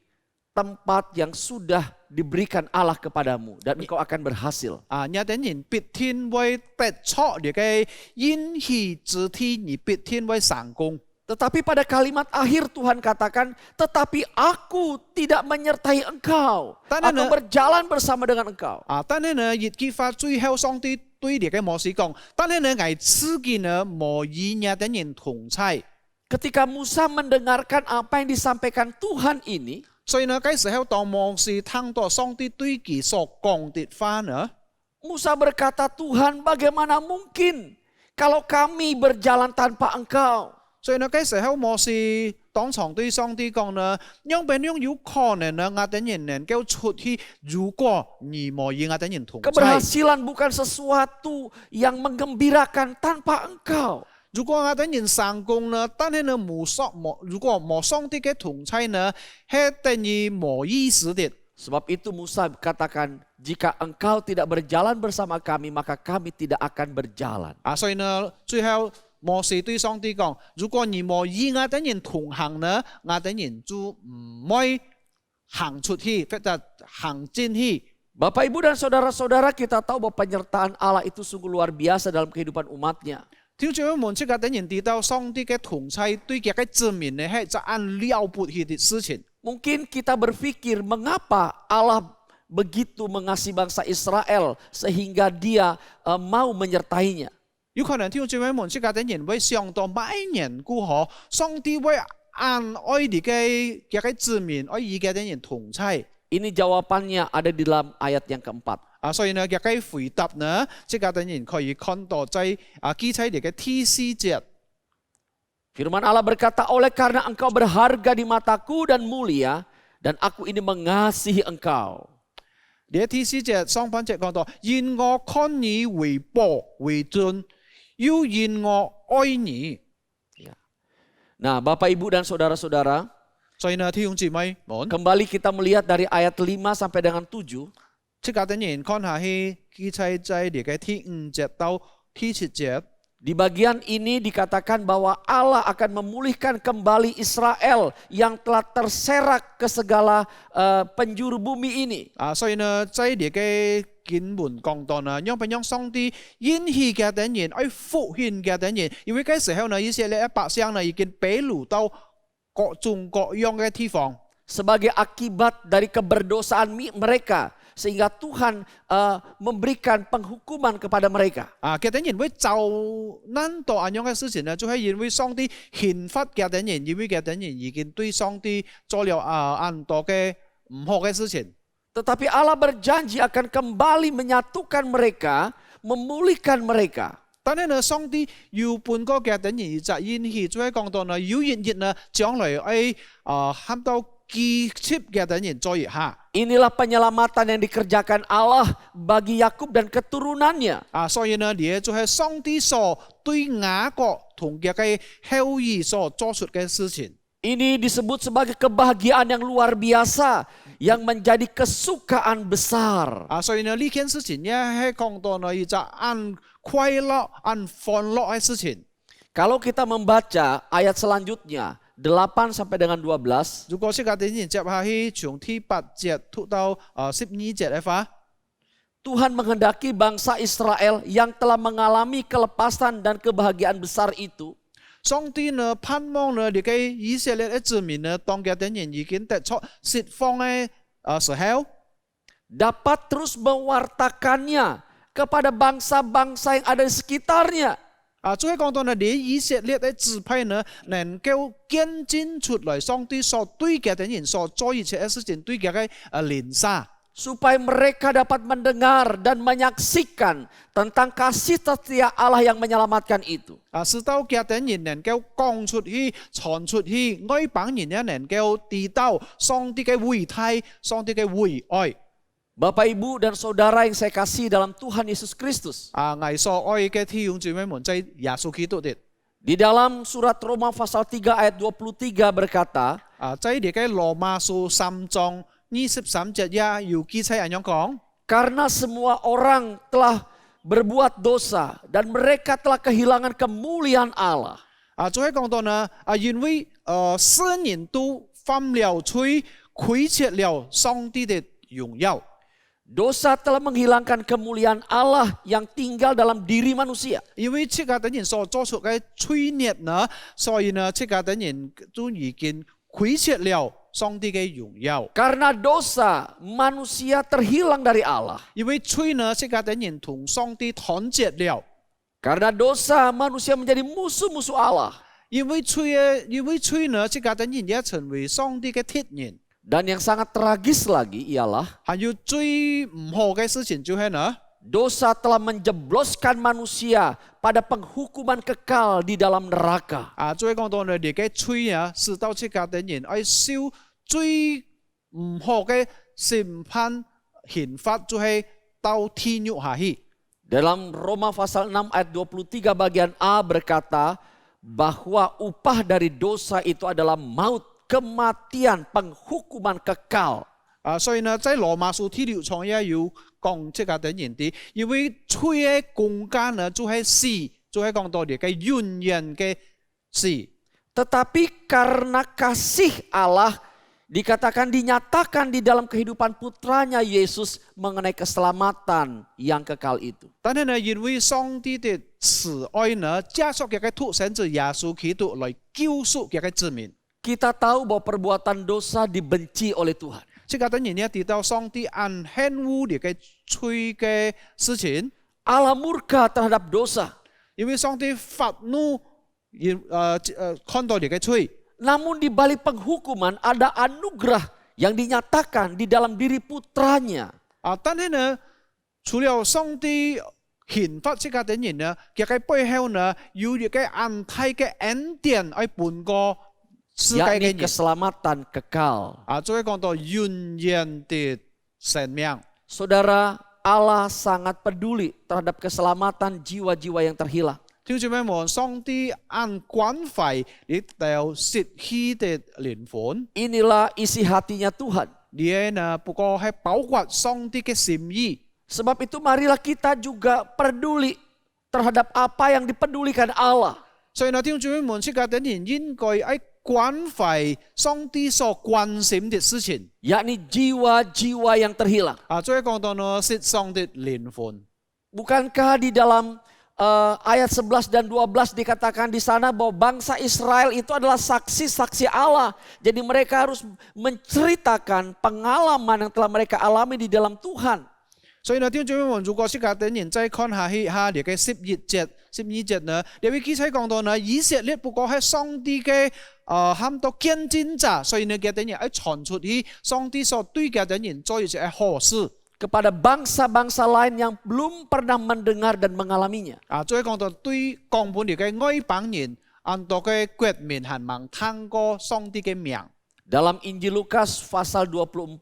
tempat yang sudah diberikan Allah kepadamu dan engkau akan berhasil. 呢啲人必天會得錯呢個應許之地，而必天會成功。 Tetapi pada kalimat akhir Tuhan katakan, tetapi aku tidak menyertai engkau atau berjalan bersama dengan engkau. 但係呢，呢句話最後上帝對呢個摩西講，但係呢，我自己呢冇與呢啲人同在。 Ketika Musa mendengarkan apa yang disampaikan Tuhan ini, 所以呢，嗰時候當摩西聽到上帝對佢所講的話呢， Musa berkata, Tuhan bagaimana mungkin kalau kami berjalan tanpa engkau? 所以呢，嗰時候摩西當場對上帝講呢，樣邊樣有可能呢，我啲人能夠出去，如果你冇與我啲人同在。 Keberhasilan bukan sesuatu yang menggembirakan tanpa engkau. 如果我啲人成功呢，但係呢如果冇上帝嘅同在呢，係等於冇意思的。 Sebab itu Musa katakan, jika engkau tidak berjalan bersama kami, maka kami tidak akan berjalan. 所以呢，最後摩西對上帝講：如果你冇與我啲人同行呢，我啲人就唔會行出去，或者行進去。 Bapak Ibu dan saudara-saudara, kita tahu bahwa penyertaan Allah itu sungguh luar biasa dalam kehidupan umatnya. 聽住我們即係啲人知道上帝嘅同在對佢嘅子民呢係一件了不起的事情。Mungkin kita berpikir mengapa Allah begitu mengasihi bangsa Israel sehingga dia mau menyertainya. 有可能弟兄姊妹們即家啲人會想到每年故可，上帝會按愛哋嘅子民，愛以嘅啲人同在。 Ini jawabannya ada di dalam ayat yang keempat. 所以呢，嘅回答呢，即家啲人可以看到在記載嚟嘅第四節。 Firman Allah berkata, oleh karena engkau berharga di mataku dan mulia, dan aku ini mengasihi engkau. 你喺第四節上半節講到，因我看你為寶為尊，又因我愛你。 Nah, Bapak Ibu dan saudara-saudara, 所以呢，弟兄姊妹們， kembali kita melihat dari ayat 5 sampai dengan 7. 即家啲人看下去記載在嚟嘅第5節到第7節。 Di bagian ini dikatakan bahwa Allah akan memulihkan kembali Israel yang telah terserak ke segala penjuru bumi ini. 所以呢，在呢個經文講到呢，讓上帝應許嘅啲人，愛復興嘅啲人，因為嗰時候呢，以色列百姓呢已經被擄到各種各樣嘅地方。 Sebagai akibat dari keberdosaan mereka, sehingga Tuhan memberikan penghukuman kepada mereka. 嘅啲人會就難到咁樣嘅事情呢，就係因為上帝刑罰嘅啲人，因為嘅啲人已經對上帝做了很多嘅唔好嘅事情。 Tetapi Allah berjanji akan kembali menyatukan mereka, memulihkan mereka. 但係呢，上帝有半個嘅啲人就應許，就係講到呢，有一日呢，將來喊到記輯嘅啲人再一下。 Inilah penyelamatan yang dikerjakan Allah bagi Yakub dan keturunannya. 所以呢，呢就係上帝所對雅各同嘅後裔所做出嘅事情。 Ini disebut sebagai kebahagiaan yang luar biasa, yang menjadi kesukaan besar. 所以呢，呢件事情呢係講到呢一隻按快樂、按歡樂嘅事情。 Kalau kita membaca ayat selanjutnya, 8 sampai dengan 12, 如果即係啲人接下去從第8節到12節嘅話， Tuhan menghendaki bangsa Israel yang telah mengalami kelepasan dan kebahagiaan besar itu, 上帝呢盼望呢，呢個以色列嘅子民呢，當嘅啲人已經得出釋放嘅時候， dapat terus mewartakannya kepada bangsa-bangsa yang ada di sekitarnya. 就係講到呢，你以色列嘅支派呢，能夠見證出來上帝所對嘅啲人所做一切嘅事情對嘅連殺。 Supaya mereka dapat mendengar dan menyaksikan tentang kasih setia Allah yang menyelamatkan itu. 使到嘅啲人能夠講出去、傳出去，外邦人呢能夠知道上帝嘅偉大、上帝嘅偉愛。 Bapak Ibu dan Saudara yang saya kasih dalam Tuhan Yesus Kristus. 我所愛嘅弟兄姊妹們，在耶穌基督的。 Di dalam surat Roma pasal 3 ayat 23 berkata, 在呢個羅馬書3章23節也有記載咁樣講。 karena semua orang telah berbuat dosa dan mereka telah kehilangan kemuliaan Allah. 就係講到呢，因為世人都犯了罪，虧缺了上帝的榮耀。 Dosa telah menghilangkan kemuliaan Allah yang tinggal dalam diri manusia. 因為這個啲人所做出嘅罪孽呢，所以呢，這個啲人都已經虧缺了上帝嘅榮耀。 Karena dosa, manusia terhilang dari Allah. 因為罪呢，這個啲人同上帝斷絕了。 Karena dosa, manusia menjadi musuh-musuh Allah. 因為罪呢，這個啲人也成為上帝嘅敵人。 Dan yang sangat tragis lagi ialah 還有最唔好嘅事情就係呢， dosa telah menjebloskan manusia pada penghukuman kekal di dalam neraka. 就係講到呢，你嘅罪啊，使到這個啲人愛受最唔好嘅審判刑罰，就係到地獄下去。 Dalam Roma pasal 6 ayat 23 bagian A berkata bahwa upah dari dosa itu adalah maut, kematian, penghukuman kekal. 所以呢，在羅馬書第6章也有講這個啲人啲，因為罪嘅公價呢就係死，就係講到你嘅永遠嘅死。 Tetapi karena kasih Allah dikatakan dinyatakan di dalam kehidupan putranya Yesus mengenai keselamatan yang kekal itu. 但係呢，因為上帝的慈愛呢，加速嘅土神子耶穌基督來救贖嘅子民。kita tahu bahwa perbuatan dosa dibenci oleh Tuhan. 即係等於呢提到上帝按恨惡你嘅罪嘅事情， Allah murka terhadap dosa. 因為上帝發怒，看到你嘅罪。 Namun di balik penghukuman ada anugerah yang dinyatakan di dalam diri putranya. 但係呢，除了上帝刑罰即係等於呢，佢嘅背後呢，有一個安泰嘅恩典喺半個世界嘅 yakni 人。 keselamatan kekal. 再講到永遠的生命。 Saudara, Allah sangat peduli terhadap keselamatan jiwa-jiwa yang terhilang. 聽住咩門？上帝按關懷你到失去的靈魂， Inilah isi hatinya Tuhan. 你呢不過係包括上帝嘅心意。 Sebab itu marilah kita juga peduli terhadap apa yang dipedulikan Allah. 所以呢，聽住咩門？即係等人應該喺關懷上帝所關心的事情。 Yakni jiwa-jiwa yang terhilang. 再講到呢失喪的靈魂。 Bukankah di dalam ayat 11 dan 12 dikatakan di sana bahwa bangsa Israel itu adalah saksi-saksi Allah. Jadi mereka harus menceritakan pengalaman yang telah mereka alami di dalam Tuhan. 所以呢，聽住咩門？如果即係等人再看下去下列嘅12節呢，你會記起講到呢，以色列不過係上帝嘅喊到見證者，所以呢嘅等人喺傳出去上帝所對嘅等人做一些好事。 Kepada bangsa-bangsa lain yang belum pernah mendengar dan mengalaminya. 再講到對講本地嘅外邦人，按到嘅國民係盲聽過上帝嘅名。 Dalam Injil Lukas pasal 24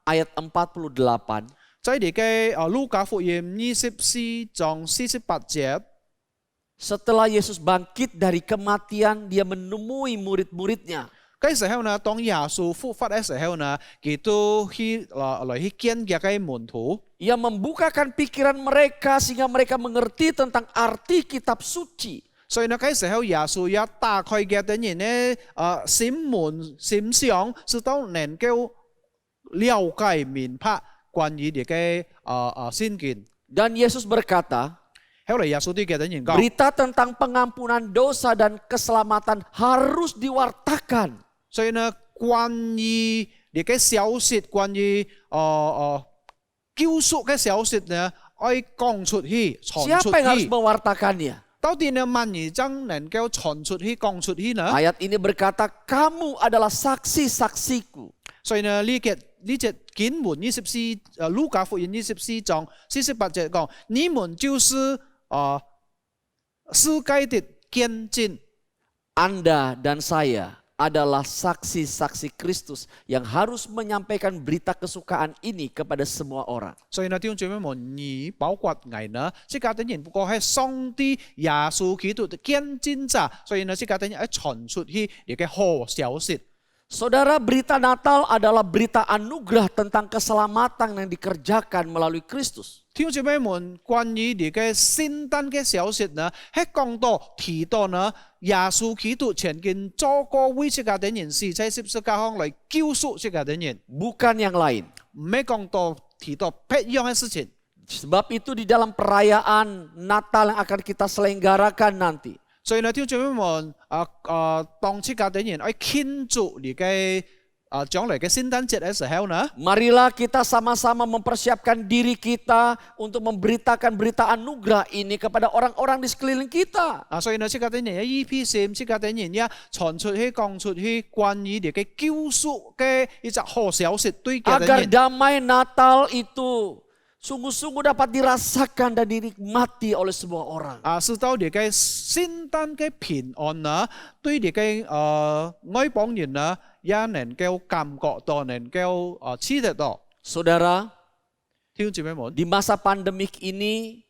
ayat 48. 在你嘅路加福音24章48節， Setelah Yesus bangkit dari kematian, dia menemui murid-muridnya. 嗰時候呢，當耶穌復活嘅時候呢，佢都去來去見佢嘅門徒。 Ia membukakan pikiran mereka sehingga mereka mengerti tentang arti kitab suci. 所以呢，嗰時候耶穌也打開嘅等人呢，心門心想，直到能夠了解明白關於你嘅聖經。 Dan Yesus berkata, 後來耶穌對嘅等人講。 berita tentang pengampunan dosa dan keselamatan harus diwartakan. 所以呢，關於你嘅消息，關於救贖嘅消息呢，要講出去，傳 Siapa yang harus 出去。 mewartakannya? 到底呢，萬二章能夠傳出去、講出去呢？ Ayat ini berkata, kamu adalah saksi-saksiku. 所以呢，呢隻經文路加福音24章48節講，你們就是世界的見證。 Anda dan saya adalah saksi-saksi Kristus yang harus menyampaikan berita kesukaan ini kepada semua orang. 所以呢，弟兄姊妹們，你包括我呢，即係等人不過係上帝耶穌基督的見證者，所以呢，即係等人喺傳出去你嘅好消息。 Saudara, berita Natal adalah berita anugerah tentang keselamatan yang dikerjakan melalui Kristus. 弟兄姊妹們，關於你嘅聖誕嘅消息呢，係講到提到呢，耶穌基督曾經做過為這個等人死在十字架上來救贖這個等人， Bukan yang lain. 唔係講到提到別樣嘅事情。 Sebab itu di dalam perayaan Natal yang akan kita selenggarakan nanti. 所以呢，弟兄姊妹們，當這個等人喺慶祝你嘅將來嘅聖誕節嘅時候呢， Marilah kita sama-sama mempersiapkan diri kita untuk memberitakan berita anugerah ini kepada orang-orang di sekeliling kita. 所以呢，這個等人嘅依批線，這個等人一傳出去、講出去，關於你嘅救贖嘅一隻好消息對嘅等 Agar 人。 damai Natal itu sungguh-sungguh dapat dirasakan dan dinikmati oleh semua orang. 使到你嘅聖誕嘅平安呢，對你嘅外邦人呢，也能夠感覺到，能夠吃得到。 Saudara, 弟兄姊妹們， di masa pandemik ini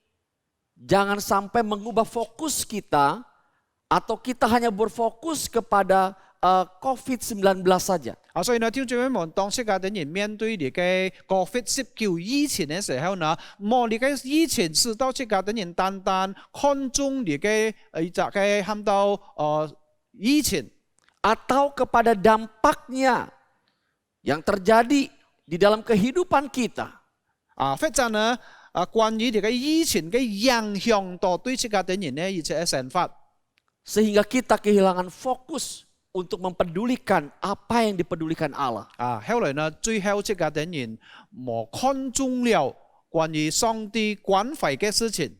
jangan sampai mengubah fokus kita atau kita hanya berfokus kepada COVID-19 saja. 所以呢，弟兄姊妹們，當這個等人面對你嘅COVID-19疫情嘅時候呢，冇你嘅疫情使到這個等人單單看重你嘅一隻嘅喊到疫情。 Atau kepada dampaknya yang terjadi di dalam kehidupan kita. 或者呢，關於你嘅疫情嘅影響到對這個等人呢，一切嘅想法。 Sehingga kita kehilangan fokus untuk mempedulikan apa yang dipedulikan Allah. 後來呢，最後這個電影冇看中了關於上帝關懷嘅事情。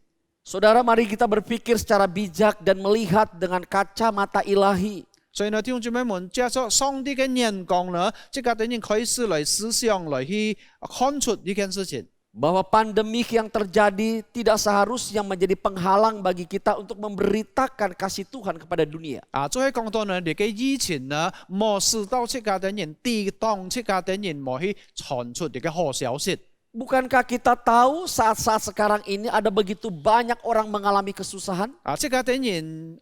Saudara, mari kita berpikir secara bijak dan melihat dengan kacamata ilahi. 所以呢，弟兄姊妹們，借着上帝嘅眼光呢，這個電影開始來思想來去看出呢件事情。 Bahwa pandemik yang terjadi tidak seharusnya menjadi penghalang bagi kita untuk memberitakan kasih Tuhan kepada dunia. 最後講到呢，你嘅以前呢，冇使到這個電影抵擋這個電影冇去傳出你嘅好消息。 Bukankah kita tahu saat-saat sekarang ini ada begitu banyak orang mengalami kesusahan? 這個電影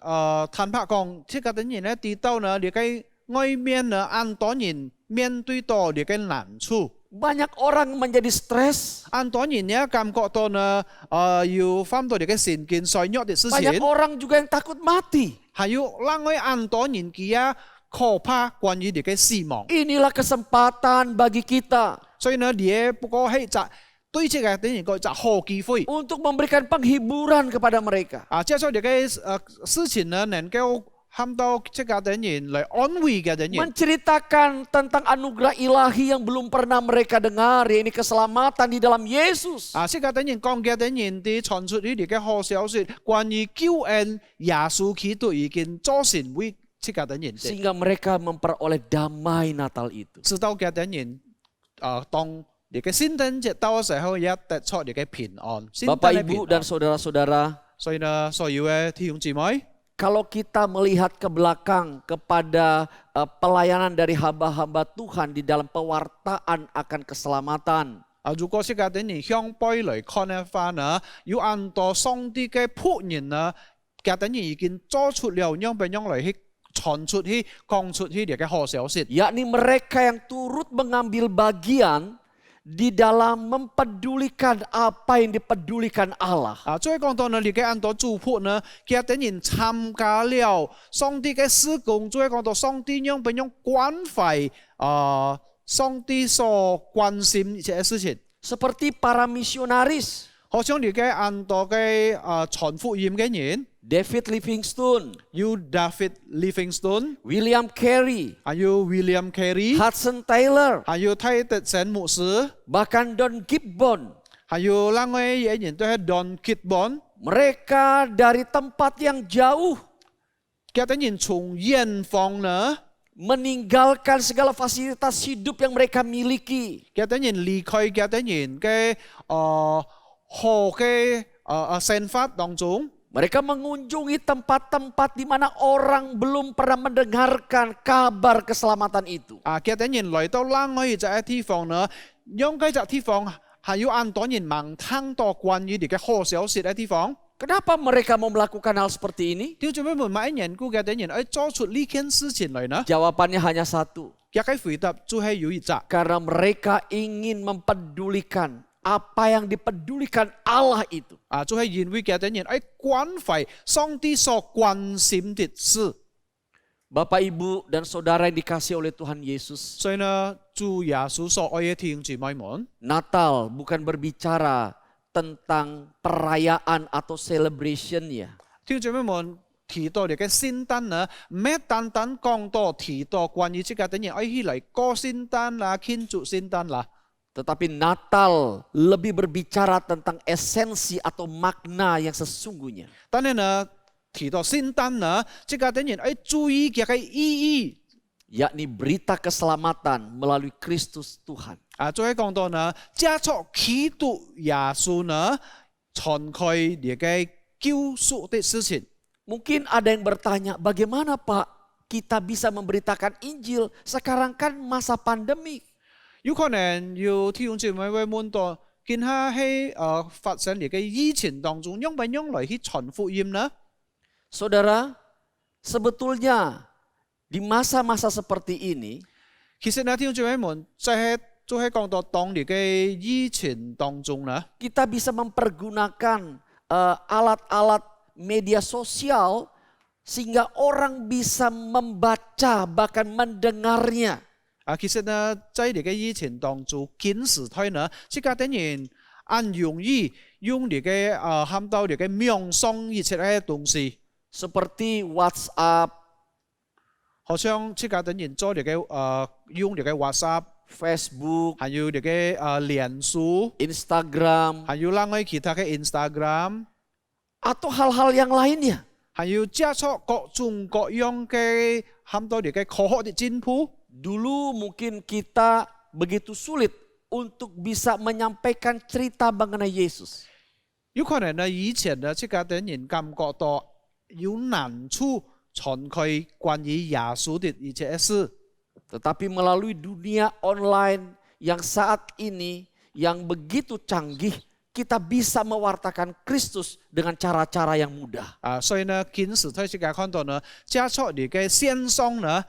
坦白講，這個電影呢，抵到呢，你嘅外面呢，很多人面對到你嘅難處。 Banyak orang menjadi stres. 很多人呢感覺到呢，要翻到你嘅神經衰弱嘅事情。 Banyak orang juga yang takut mati. 還有另外很多人佢可怕關於你嘅死亡。 Inilah kesempatan bagi kita 所以呢，你不過係就對這個電影個就好機會。 untuk memberikan penghiburan kepada mereka. 借助你嘅事情呢，能夠喊到這個電影來安慰嘅電影。 Menceritakan tentang anugerah ilahi yang belum pernah mereka dengar, yaitu keselamatan di dalam Yesus. 這個電影講嘅電影啲傳出呢啲嘅好消息，關於救恩耶穌基督已經做成為這個電影的。 Sehingga mereka memperoleh damai Natal itu. 知道嘅電影當你嘅聖誕節到嘅時候，一得出你嘅平安。 Bapak, Ibu, dan saudara-saudara, 所以呢，所有嘅弟兄姊妹。 kalau kita melihat ke belakang kepada pelayanan dari hamba-hamba Tuhan di dalam pewartaan akan keselamatan, 如果這個電影向背來看嘅話呢，有很多上帝嘅僕人呢，嘅電影已經做出了樣俾樣來去傳出去、講出去嘅好消息。 yakni mereka yang turut mengambil bagian di dalam mempedulikan apa yang dipedulikan Allah. 再講到呢，你嘅很多主僕呢，嘅電影參加了上帝嘅事工，再講到上帝樣俾樣關懷上帝所關心一些事情。 Seperti para misionaris, 好像你嘅很多嘅傳福音嘅人， David Livingstone, 有 David Livingstone， William Carey, 還有 William Carey， Hudson Taylor, 還有泰德森牧師， bahkan Don Gibbon. 還有另外一人都係 Don Gibbon， Mereka dari tempat yang jauh 嘅啲人從遠方呢， meninggalkan segala fasilitas hidup yang mereka miliki. 嘅啲人離開嘅啲人嘅好嘅生活當中。 Mereka mengunjungi tempat-tempat di mana orang belum pernah mendengarkan kabar keselamatan itu. 嘅啲人來到另外一隻地方呢，讓嗰隻地方係有很多人盲聽到關於你嘅好消息嘅地方。 Kenapa mereka mau melakukan hal seperti ini? 點解每每人估嘅啲人做出呢件事情嚟呢？ Jawabannya hanya satu. 一個回答就係有一隻。 Karena mereka ingin mempedulikan apa yang dipedulikan Allah itu. 就係因為嘅啲人關懷上帝所關心的事。 Bapak, Ibu, dan saudara yang dikasihi oleh Tuhan Yesus. 所以呢，主耶穌所愛嘅弟兄姊妹們， Natal bukan berbicara tentang perayaan atau celebration-nya. 弟兄姊妹們提到你嘅聖誕呢，唔係單單講到提到關於這個啲人起嚟過聖誕啦、慶祝聖誕啦。 Tetapi Natal lebih berbicara tentang esensi atau makna yang sesungguhnya. 但係呢，提到聖誕呢，這個啲人注意嘅意義。 Yakni berita keselamatan melalui Kristus Tuhan. 再講到呢，借助基督耶穌呢，傳開你嘅救贖的事情。 Mungkin ada yang bertanya, bagaimana Pak kita bisa memberitakan Injil? Sekarang kan masa pandemi. 有可能有弟兄姊妹會問到，見下喺發生你嘅疫情當中，用唔用來去傳福音呢？ Saudara, sebetulnya di masa-masa seperti ini, 其實呢，弟兄姊妹們，就係講到當你嘅疫情當中呢， kita bisa mempergunakan alat-alat media sosial sehingga orang bisa membaca bahkan mendengarnya. 其實呢，在你嘅疫情當中，見時態呢，這個等人很容易用你嘅喊到你嘅冥想一切嘅東西， Seperti WhatsApp, 好像即家等人做哋嘅用哋嘅 WhatsApp， Facebook, 還有哋嘅臉書， Instagram, 還有另外其他嘅 Instagram， atau hal-hal yang lainnya. 還有接觸各種各樣嘅很多哋嘅科學嘅進步。 Dulu mungkin kita begitu sulit untuk bisa menyampaikan cerita mengenai Yesus. 有可能呢，以前呢，即家等人感覺到有難處傳開關於耶穌的一切事。 Tetapi melalui dunia online yang saat ini yang begitu canggih, kita bisa mewartakan Kristus dengan cara-cara yang mudah. 所以呢，今時推即家看到呢，接觸你嘅線上呢，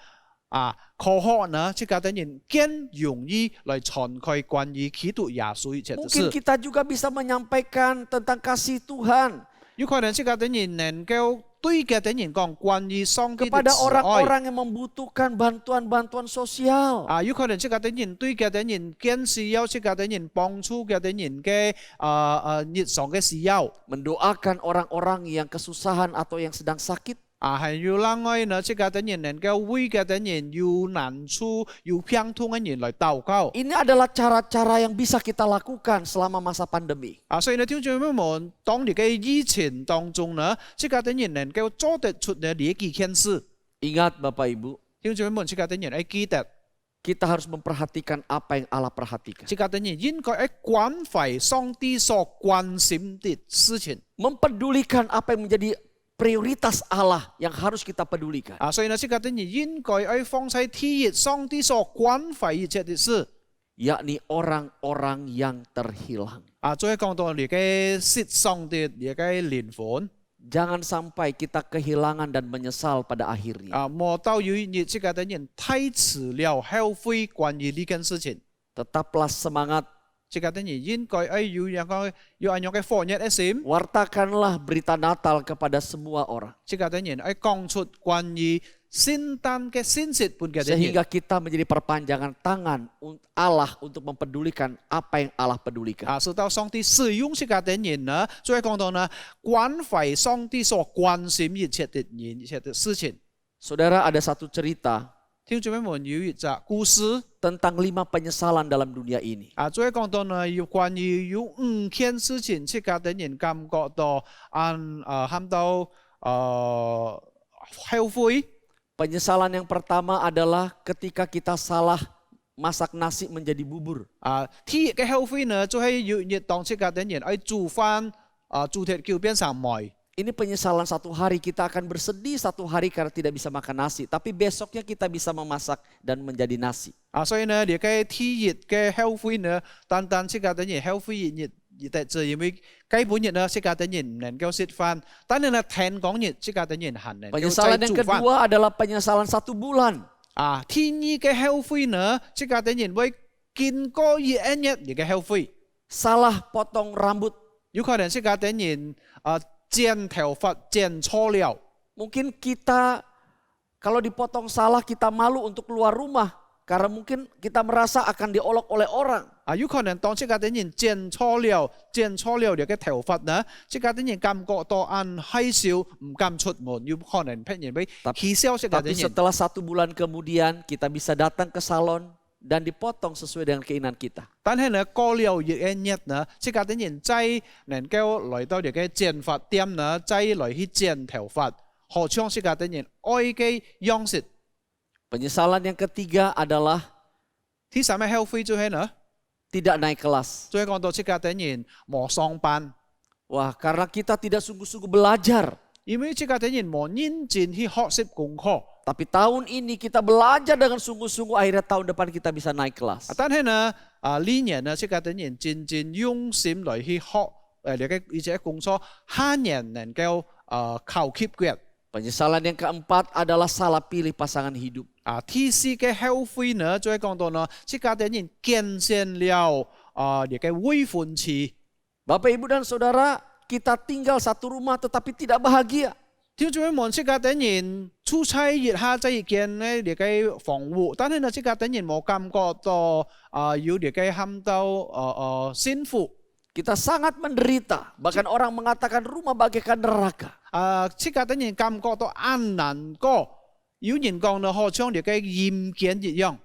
科學呢，即家等人更容易來傳開關於基督耶穌一切的 Mungkin 事。 kita juga bisa menyampaikan tentang kasih Tuhan 有可能即家等人能夠對嘅等人講關於上帝的 kepada 慈愛。 orang-orang yang membutuhkan bantuan-bantuan sosial. 有可能即家等人對嘅等人更需要即家等人幫助嘅等人嘅日常嘅需要。 Mendoakan orang-orang yang kesusahan atau yang sedang sakit. 還有另外呢，即家等人能夠為嘅等人有難處、有病痛嘅人來禱告。 Ini adalah cara-cara yang bisa kita lakukan selama masa pandemi. 所以呢，聽眾朋友們，當你嘅疫情當中呢，即家等人能夠做得出呢呢幾件事。 Ingat Bapak Ibu, 聽眾朋友們，即家等人要記得， kita harus memperhatikan apa yang Allah perhatikan. 即家等人應該要關懷上帝所關心的事情。 Mempedulikan apa yang menjadi prioritas Allah yang harus kita pedulikan. 所以呢，即家等人應該要放在第一，上帝所關懷一切的事。 Yakni orang-orang yang terhilang. 再講到你嘅失喪的你嘅靈魂。 Jangan sampai kita kehilangan dan menyesal pada akhirnya. 莫到有一日即家等人太遲了後悔關於呢件事情。 Tetaplah semangat. 即家等人應該要有一樣嘅火熱嘅心。 Wartakanlah berita Natal kepada semua orang. 即家等人要講出關於聖誕嘅信息俾嘅等人。 Sehingga kita menjadi perpanjangan tangan Allah untuk mempedulikan apa yang Allah pedulikan. 直到上帝使用即家等人呢，再講到呢，關懷上帝所關心一切的人、一切的事情。 Saudara, ada satu cerita 聽眾朋友們有一則故事。 tentang 5 penyesalan dalam dunia ini. 再講到呢，有關於有5件事情，即家等人感覺到喊到後悔。 Penyesalan yang pertama adalah ketika kita salah masak nasi menjadi bubur. 第一個後悔呢，就係有日當即家等人煮飯，煮鐵橋變成糜。 Ini penyesalan satu hari, kita akan bersedih satu hari karena tidak bisa makan nasi. Tapi besoknya kita bisa memasak dan menjadi nasi. 所以呢，你嘅第一嘅後悔呢，單單即家等人後悔一日，就因為基本日呢，即家等人唔能夠食飯，但係呢，聽講日即家等人係能夠 Penyesalan 再 yang 煮飯。 kedua adalah penyesalan 1 bulan. 第二嘅後悔呢，即家等人會經過一日你嘅後悔， Salah potong rambut. 有可能即家等人剪頭髮剪錯了。 Mungkin kita kalau dipotong salah kita malu untuk keluar rumah. Karena mungkin kita merasa akan diolok oleh orang. 有可能當即家等人剪錯了你嘅頭髮呢，即家等人感覺到害羞，唔敢出門，有可能俾人會氣笑即家等 Tapi 人。 setelah 1 bulan kemudian kita bisa datang ke salon dan dipotong sesuai dengan keinginan kita. 但係呢，過了一日呢，即家等人再能夠來到你嘅剪髮店呢，再來去剪頭髮，何嘗即家等人愛嘅樣式。 Penyesalan yang ketiga adalah 第三個後悔就係呢， tidak naik kelas. 再講到即家等人冇上班， Wah, karena kita tidak sungguh-sungguh belajar. 因為即家等人冇認真去學習功課。 Tapi tahun ini kita belajar dengan sungguh-sungguh, akhirnya tahun depan kita bisa naik kelas. 但係呢，呢年呢，即家等人真正用心來去學你嘅而且工作，下年能夠考級嘅。 Penyesalan yang keempat adalah salah pilih pasangan hidup. 第四嘅後悔呢，再講到呢，即家等人見證了你嘅未婚妻。 Bapak, Ibu, dan Saudara, kita tinggal satu rumah tetapi tidak bahagia. 聽眾們，即家等人出差熱下即係見呢你嘅房屋，但係呢，即家等人冇感覺到要你嘅喊到幸福。 Kita sangat menderita. Bahkan orang mengatakan rumah bagaikan neraka. 即家等人感覺到難過，有人講呢，好像呢個陰間一樣。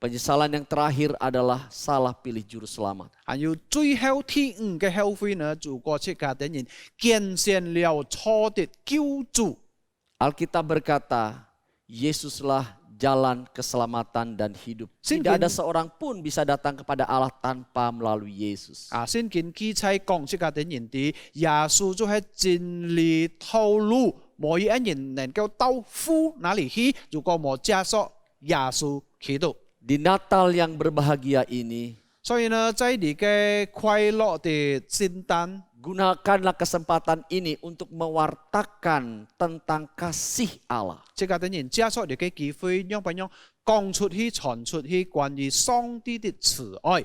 Penyesalan yang terakhir adalah salah pilih juru selamat. 還有最後第五個後悔呢，就過去家的人見證了錯的救主。 Alkitab berkata, Yesuslah jalan keselamatan dan hidup. Tidak Singkin- ada seorang pun bisa datang kepada Allah tanpa melalui Yesus. 聖經記載講出家的人的耶穌就係真理道路，冇一人能夠到父那裡去，如果冇接受耶穌基督。 Di Natal yang berbahagia ini, 所以呢，在你嘅快樂的聖誕， gunakanlah kesempatan ini untuk mewartakan tentang kasih Allah. 即家的人接受你嘅機會，讓不讓講出去、傳出去關於上帝的慈愛。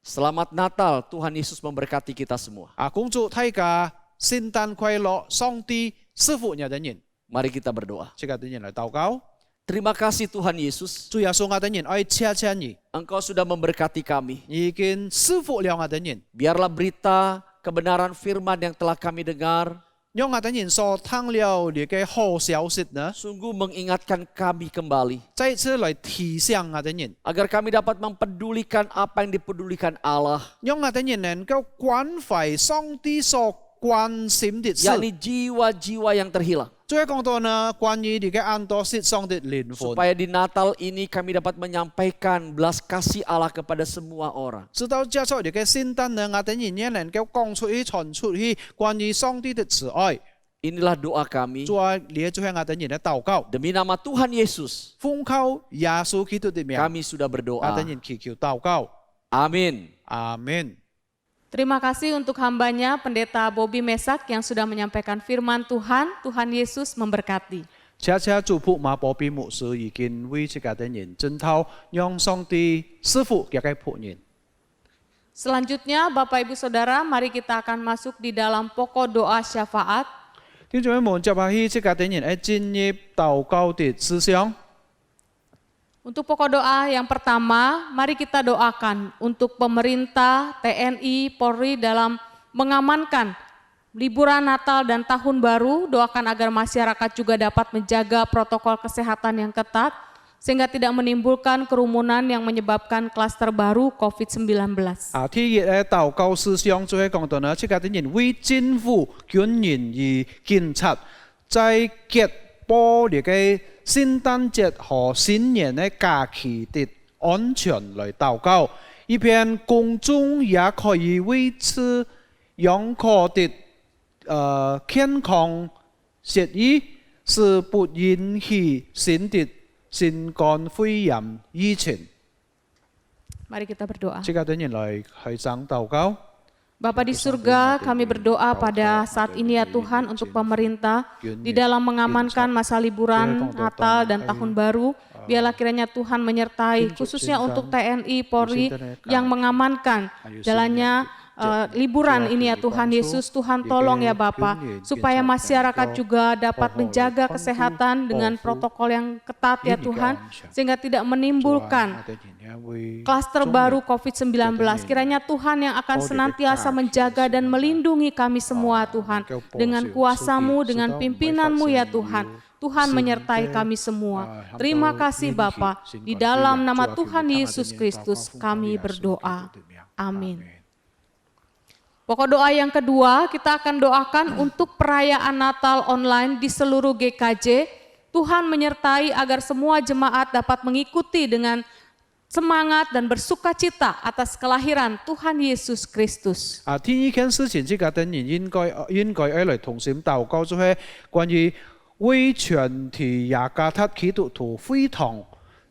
Selamat Natal, Tuhan Yesus memberkati kita semua. 恭祝大家聖誕快樂，上帝賜福你的人。 Mari kita berdoa. 即家的人來禱告， Terima kasih Tuhan Yesus, 主耶穌我的人愛謝謝你， Engkau sudah memberkati kami. 已經賜福了我的人。 Biarlah berita kebenaran firman yang telah kami dengar 讓我的人所聽了你嘅好消息呢， sungguh mengingatkan kami kembali 再次來提醒我的人， agar kami dapat mempedulikan apa yang dipedulikan Allah, 讓我的人能夠關懷上帝所關心的事。 yakni jiwa-jiwa yang terhilang. 最後講到呢，關於你嘅安多失喪的靈魂， Supaya di Natal ini kami dapat menyampaikan belas kasih Allah kepada semua orang. 直到接受你嘅聖誕呢，我的人也能夠講出去、傳出去關於上帝的慈愛。 Inilah doa kami 主啊，你就係我的人嘅禱告， demi nama Tuhan Yesus. 奉靠耶穌基督的名， Kami sudah 我的 berdoa. 人祈求禱告， Amin. 阿門。 Terima kasih untuk hambanya Pendeta Bobby Mesak yang sudah menyampaikan firman Tuhan. Tuhan Yesus memberkati. 謝謝祝福馬保比牧師已經為這家的人征討，讓上帝賜福給佢僕人。 Selanjutnya Bapak Ibu Saudara, mari kita akan masuk di dalam pokok doa syafaat. 弟兄姊妹們，接下去這家的人係進入禱告的思想。 Untuk pokok doa yang pertama, mari kita doakan untuk pemerintah, TNI, Polri dalam mengamankan liburan Natal dan Tahun Baru. Doakan agar masyarakat juga dapat menjaga protokol kesehatan yang ketat sehingga tidak menimbulkan kerumunan yang menyebabkan klaster baru COVID-19. 第一嘅禱告思想就係講到呢，這家的人為政府、軍人與警察在結播呢個聖誕節和新年嘅假期的安全來禱告，以便公眾也可以維持良好的健康協議，是不引起新冠肺炎疫情。 Mari kita berdoa. 這家的人來開張禱告。 Bapa di surga, kami berdoa pada saat ini ya Tuhan untuk pemerintah di dalam mengamankan masa liburan Natal dan Tahun Baru. Biarlah kiranya Tuhan menyertai khususnya untuk TNI, Polri yang mengamankan jalannya liburan ini ya Tuhan Yesus. Tuhan tolong ya Bapa supaya masyarakat juga dapat menjaga kesehatan dengan protokol yang ketat ya Tuhan sehingga tidak menimbulkan klaster baru COVID-19. Kiranya Tuhan yang akan senantiasa menjaga dan melindungi kami semua Tuhan. Dengan kuasa-Mu, dengan pimpinan-Mu ya Tuhan. Tuhan menyertai kami semua. Terima kasih Bapa. Di dalam nama Tuhan Yesus Kristus kami berdoa. Amin. Pokok doa yang kedua, kita akan doakan untuk perayaan Natal online di seluruh GKJ. Tuhan menyertai agar semua jemaat dapat mengikuti dengan semangat dan bersukacita atas kelahiran Tuhan Yesus Kristus. 第一件事情，這家的人應該要來同心禱告，就係關於為全體雅加達基督徒會堂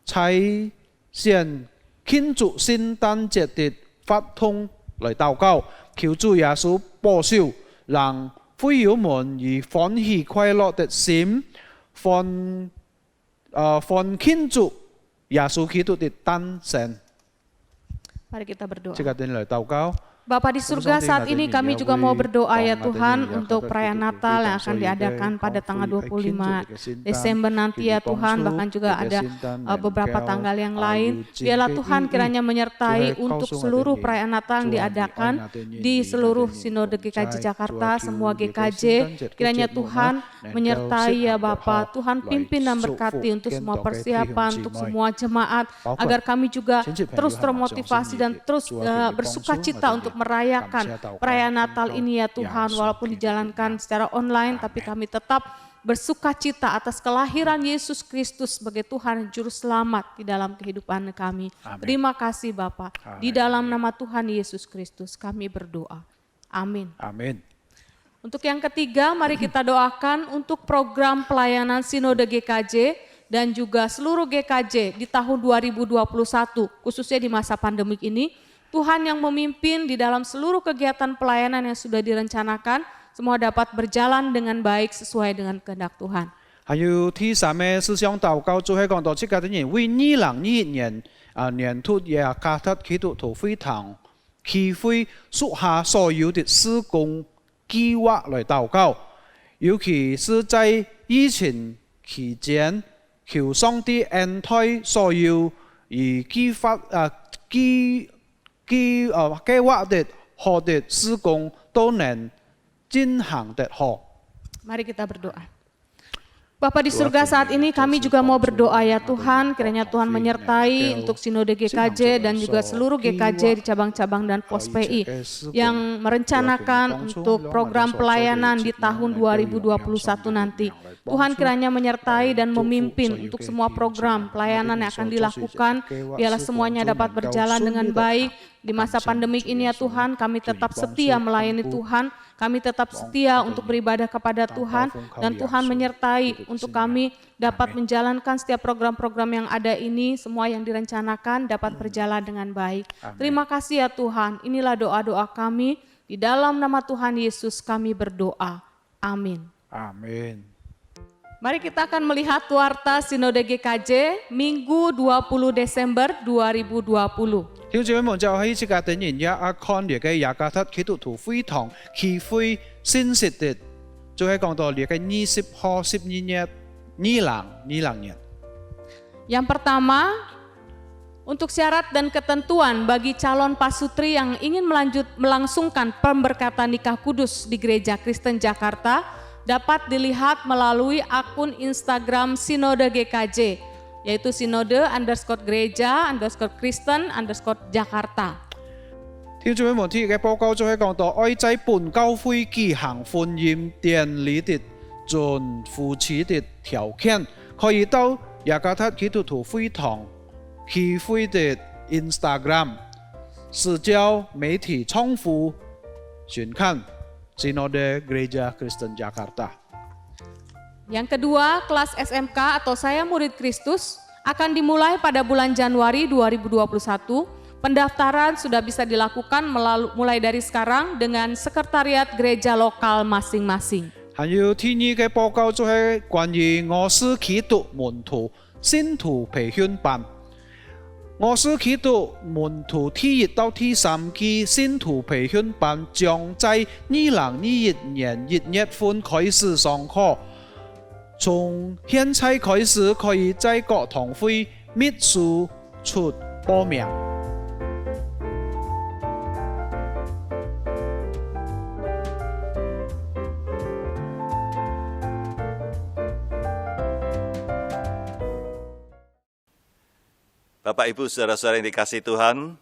拆線慶祝聖誕節的法通來禱告，求主耶穌保守，讓會友們以歡喜快樂的心，歡慶祝耶穌基督的誕生。 Mari kita berdoa. 這家的人來禱告。Bapa di surga, saat ini kami juga mau berdoa ya Tuhan untuk perayaan Natal yang akan diadakan pada tanggal 25 Desember nanti ya Tuhan, bahkan juga ada beberapa tanggal yang lain. Biarlah Tuhan kiranya menyertai untuk seluruh perayaan Natal yang diadakan di seluruh Sinode GKJ Jakarta, semua GKJ. Kiranya Tuhan menyertai ya Bapa, Tuhan pimpin dan berkati untuk semua persiapan, untuk semua jemaat, agar kami juga terus termotivasi dan terus bersuka cita untuk merayakan perayaan Natal ini ya Tuhan, walaupun dijalankan secara online, tapi kami tetap bersuka cita atas kelahiran Yesus Kristus sebagai Tuhan Juru Selamat di dalam kehidupan kami. Terima kasih Bapa. Di dalam nama Tuhan Yesus Kristus kami berdoa. Amin. Amin. Untuk yang ketiga, mari kita doakan untuk program pelayanan Sinode GKJ dan juga seluruh GKJ di tahun 2021, khususnya di masa pandemik ini. Tuhan yang memimpin di dalam seluruh kegiatan pelayanan yang sudah direncanakan, semua dapat berjalan dengan baik sesuai dengan kehendak Tuhan. 還有第三嘅思想禱告，就係講到即個啲人為2021年年突也加特基督徒會堂期會屬下所有的事工計劃來禱告，尤其是在疫情期間，求上帝恩待所有計劃的好的事工都能進行得好。 Mari kita berdoa. Bapa di surga, saat ini kami juga mau berdoa ya Tuhan, kiranya Tuhan menyertai untuk Sinode GKJ dan juga seluruh GKJ di cabang-cabang dan pos PI yang merencanakan untuk program pelayanan di tahun 2021 nanti. Tuhan kiranya menyertai dan memimpin untuk semua program pelayanan yang akan dilakukan, biarlah semuanya dapat berjalan dengan baik. Di masa pandemik ini ya Tuhan, kami tetap setia melayani Tuhan, kami tetap setia untuk beribadah kepada Tuhan, dan Tuhan menyertai untuk kami dapat menjalankan setiap program-program yang ada ini, semua yang direncanakan dapat berjalan dengan baik. Terima kasih ya Tuhan, inilah doa-doa kami, di dalam nama Tuhan Yesus kami berdoa. Amin. Amin. Mari kita akan melihat warta Sinode GKJ Minggu 20 Desember 2020. 弟兄姊妹們，就喺這個電影也看列嘅雅加特基督徒會堂期會先實的，就係講到列嘅20號12月2020年。 Yang pertama, untuk syarat dan ketentuan bagi calon pasutri yang ingin melangsungkan pemberkatan nikah kudus di Gereja Kristen Jakarta dapat dilihat melalui akun Instagram Sinode GKJ, yaitu Sinode_Gereja_Kristen_Jakarta. 弟兄姊妹們，聽嘅報告就係講到，愛在本教會舉行婚姻典禮的準夫妻的條件，可以到雅加特基督徒會堂期會的 Instagram 社交媒體賬戶尋看 Sinode Gereja Kristen Jakarta. Yang kedua, kelas SMK atau Saya Murid Kristus akan dimulai pada bulan Januari 2021. Pendaftaran sudah bisa dilakukan mulai dari sekarang dengan sekretariat gereja lokal masing-masing. 還有第二嘅報告就係關於我是基督門徒信徒培訓班。我是基督門徒第1到第3期信徒培訓班將在2021年1月份開始上課。從現在開始可以在各堂會秘書處報名。 Bapak Ibu Saudara-saudara yang dikasihi Tuhan,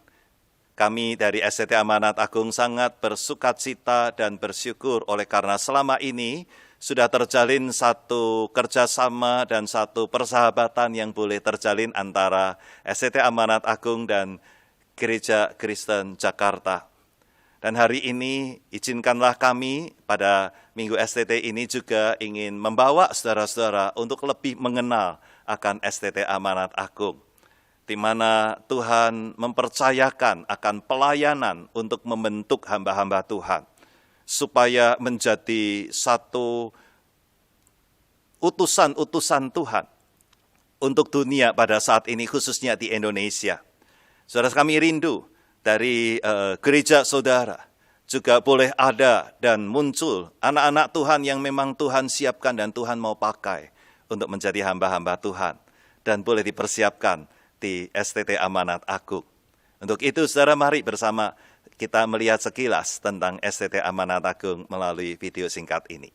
kami dari STT Amanat Agung sangat bersukacita dan bersyukur oleh karena selama ini sudah terjalin satu kerjasama dan satu persahabatan yang boleh terjalin antara STT Amanat Agung dan Gereja Kristen Jakarta. Dan hari ini izinkanlah kami pada Minggu STT ini juga ingin membawa saudara-saudara untuk lebih mengenal akan STT Amanat Agung, di mana Tuhan mempercayakan akan pelayanan untuk membentuk hamba-hamba Tuhan, supaya menjadi satu utusan-utusan Tuhan untuk dunia pada saat ini, khususnya di Indonesia. Saudara kami rindu dari gereja saudara juga boleh ada dan muncul anak-anak Tuhan yang memang Tuhan siapkan dan Tuhan mau pakai untuk menjadi hamba-hamba Tuhan. Dan boleh dipersiapkan di STT Amanat Agung. Untuk itu saudara, mari bersama kita melihat sekilas tentang STT Amanat Agung melalui video singkat ini.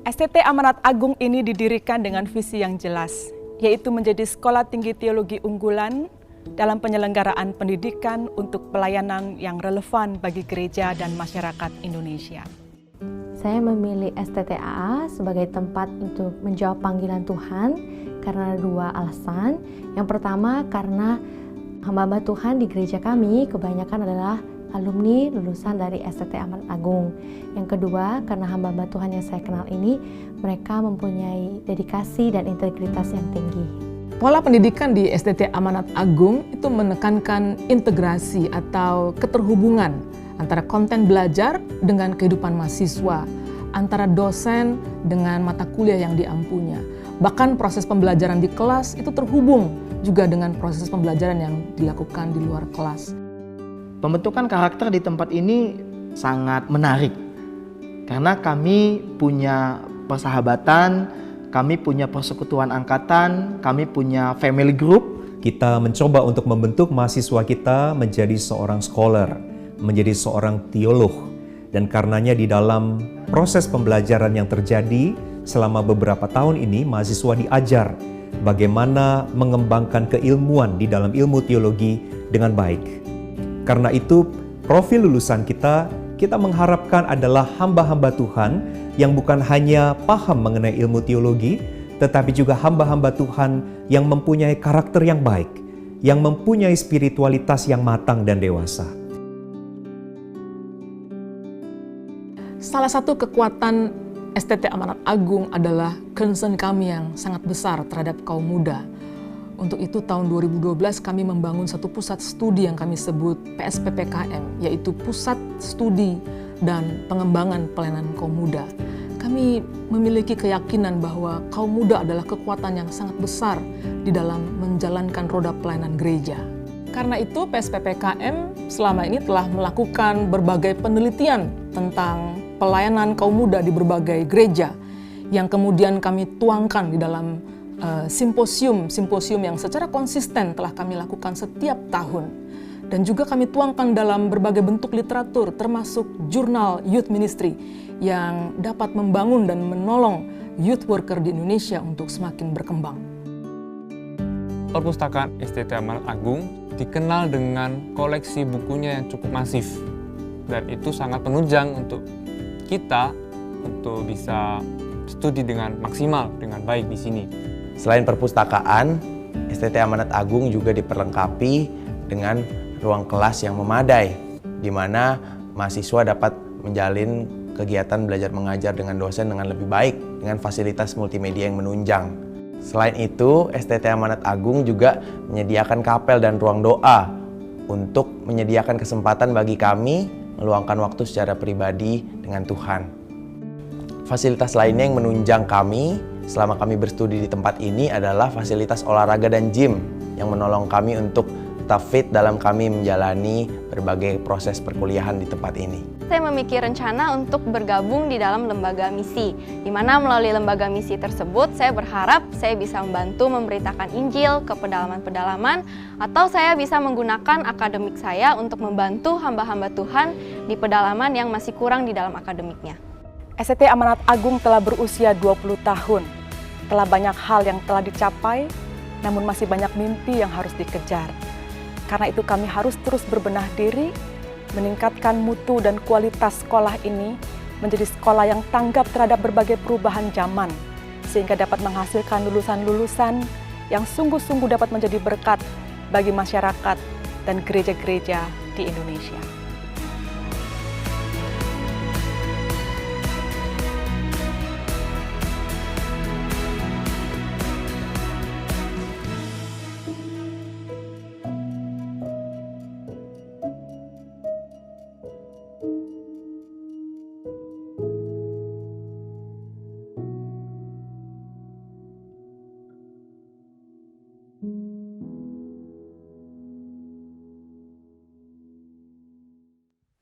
STT Amanat Agung ini didirikan dengan visi yang jelas, yaitu menjadi sekolah tinggi teologi unggulan dalam penyelenggaraan pendidikan untuk pelayanan yang relevan bagi gereja dan masyarakat Indonesia. Saya memilih STTAA sebagai tempat untuk menjawab panggilan Tuhan karena ada dua alasan. Yang pertama, karena hamba-hamba Tuhan di gereja kami kebanyakan adalah alumni lulusan dari STT Amanat Agung. Yang kedua, karena hamba-hamba Tuhan yang saya kenal ini, mereka mempunyai dedikasi dan integritas yang tinggi. Pola pendidikan di STT Amanat Agung itu menekankan integrasi atau keterhubungan antara konten belajar dengan kehidupan mahasiswa, antara dosen dengan mata kuliah yang diampunya. Bahkan proses pembelajaran di kelas itu terhubung juga dengan proses pembelajaran yang dilakukan di luar kelas. Pembentukan karakter di tempat ini sangat menarik karena kami punya persahabatan, kami punya persekutuan angkatan, kami punya family group. Kita mencoba untuk membentuk mahasiswa kita menjadi seorang scholar, menjadi seorang teolog. Dan karenanya di dalam proses pembelajaran yang terjadi selama beberapa tahun ini, mahasiswa diajar bagaimana mengembangkan keilmuan di dalam ilmu teologi dengan baik. Karena itu, profil lulusan kita mengharapkan adalah hamba-hamba Tuhan yang bukan hanya paham mengenai ilmu teologi, tetapi juga hamba-hamba Tuhan yang mempunyai karakter yang baik, yang mempunyai spiritualitas yang matang dan dewasa. Salah satu kekuatan STT Amanat Agung adalah concern kami yang sangat besar terhadap kaum muda. Untuk itu tahun 2012 kami membangun satu pusat studi yang kami sebut PSPPKM, yaitu Pusat Studi dan Pengembangan Pelayanan Kaum Muda. Kami memiliki keyakinan bahwa kaum muda adalah kekuatan yang sangat besar di dalam menjalankan roda pelayanan gereja. Karena itu PSPPKM selama ini telah melakukan berbagai penelitian tentang pelayanan kaum muda di berbagai gereja yang kemudian kami tuangkan di dalam simposium yang secara konsisten telah kami lakukan setiap tahun. Dan juga kami tuangkan dalam berbagai bentuk literatur termasuk jurnal Youth Ministry yang dapat membangun dan menolong youth worker di Indonesia untuk semakin berkembang. Perpustakaan STT Amanat Agung dikenal dengan koleksi bukunya yang cukup masif. Dan itu sangat menunjang untuk kita untuk bisa studi dengan maksimal, dengan baik di sini. Selain perpustakaan, STT Amanat Agung juga diperlengkapi dengan ruang kelas yang memadai, di mana mahasiswa dapat menjalin kegiatan belajar mengajar dengan dosen dengan lebih baik, dengan fasilitas multimedia yang menunjang. Selain itu, STT Amanat Agung juga menyediakan kapel dan ruang doa untuk menyediakan kesempatan bagi kami meluangkan waktu secara pribadi dengan Tuhan. Fasilitas lainnya yang menunjang kami selama kami berstudi di tempat ini adalah fasilitas olahraga dan gym yang menolong kami untuk tetap fit dalam kami menjalani berbagai proses perkuliahan di tempat ini. Saya memiliki rencana untuk bergabung di dalam lembaga misi, di mana melalui lembaga misi tersebut saya berharap saya bisa membantu memberitakan Injil ke pedalaman-pedalaman, atau saya bisa menggunakan akademik saya untuk membantu hamba-hamba Tuhan di pedalaman yang masih kurang di dalam akademiknya. STT Amanat Agung telah berusia 20 tahun. Telah banyak hal yang telah dicapai, namun masih banyak mimpi yang harus dikejar. Karena itu kami harus terus berbenah diri, meningkatkan mutu dan kualitas sekolah ini menjadi sekolah yang tanggap terhadap berbagai perubahan zaman, sehingga dapat menghasilkan lulusan-lulusan yang sungguh-sungguh dapat menjadi berkat bagi masyarakat dan gereja-gereja di Indonesia.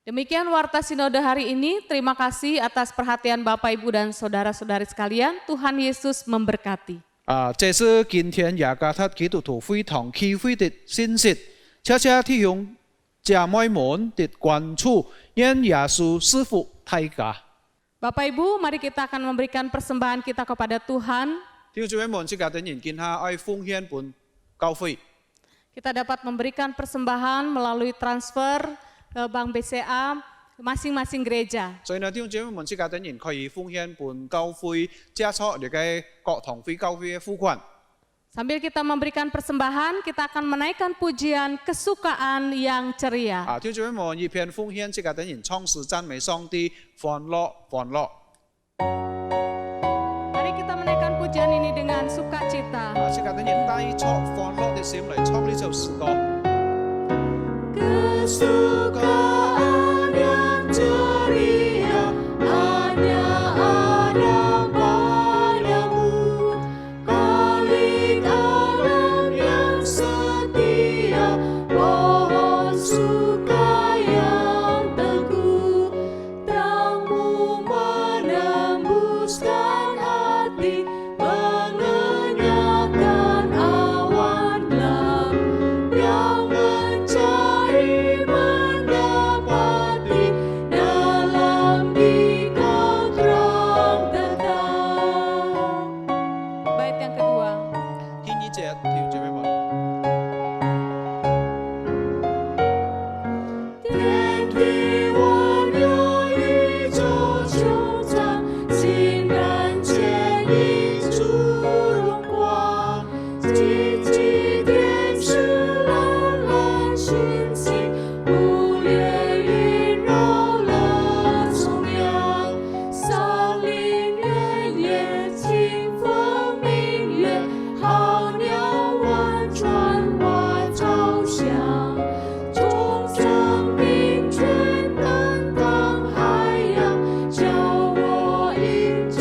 Demikian Warta Sinode hari ini. Terima kasih atas perhatian Bapak, Ibu, dan saudara-saudari sekalian. Tuhan Yesus memberkati. 这是今天雅加达基督徒非常忌讳的信息，恰恰弟兄姐妹們的關注，讓耶穌師傅大家。 Bapak Ibu, mari kita akan memberikan persembahan kita kepada Tuhan. 弟兄姊妹們，即家等人見下愛奉獻本教會。 Kita dapat memberikan persembahan melalui transfer ke Bank BCA masing-masing gereja. 所以呢，弟兄姊妹們，即家等人可以奉獻本教會，加錯你嘅各堂會教會嘅付款。 Sambil kita memberikan persembahan, kita akan menaikkan pujian kesukaan yang ceria. 弟兄姊妹們，一片奉獻，即家等人創始讚美上帝，歡樂歡樂。 Mari kita menaikkan pujian ini dengan sukacita. 即家等人帶出歡樂的心嚟唱呢首詩歌。 Kesukaan yang ceria hanya ada padamu, kalik alam yang setia, pohon suka yang teguh, terangmu menembuskan hati, mengenyangkan awan gelap yang mencari mendapati dalam Dikau terang tetap. Bait yang kedua. 第二節，弟兄姊妹們。 天地万有宇宙穹苍，欣然牵引出荣光。积极天使蓝蓝群星，五列云绕了中央。山林原野，清风明月，候鸟婉转外朝翔。 众生命全担当海洋，叫我因主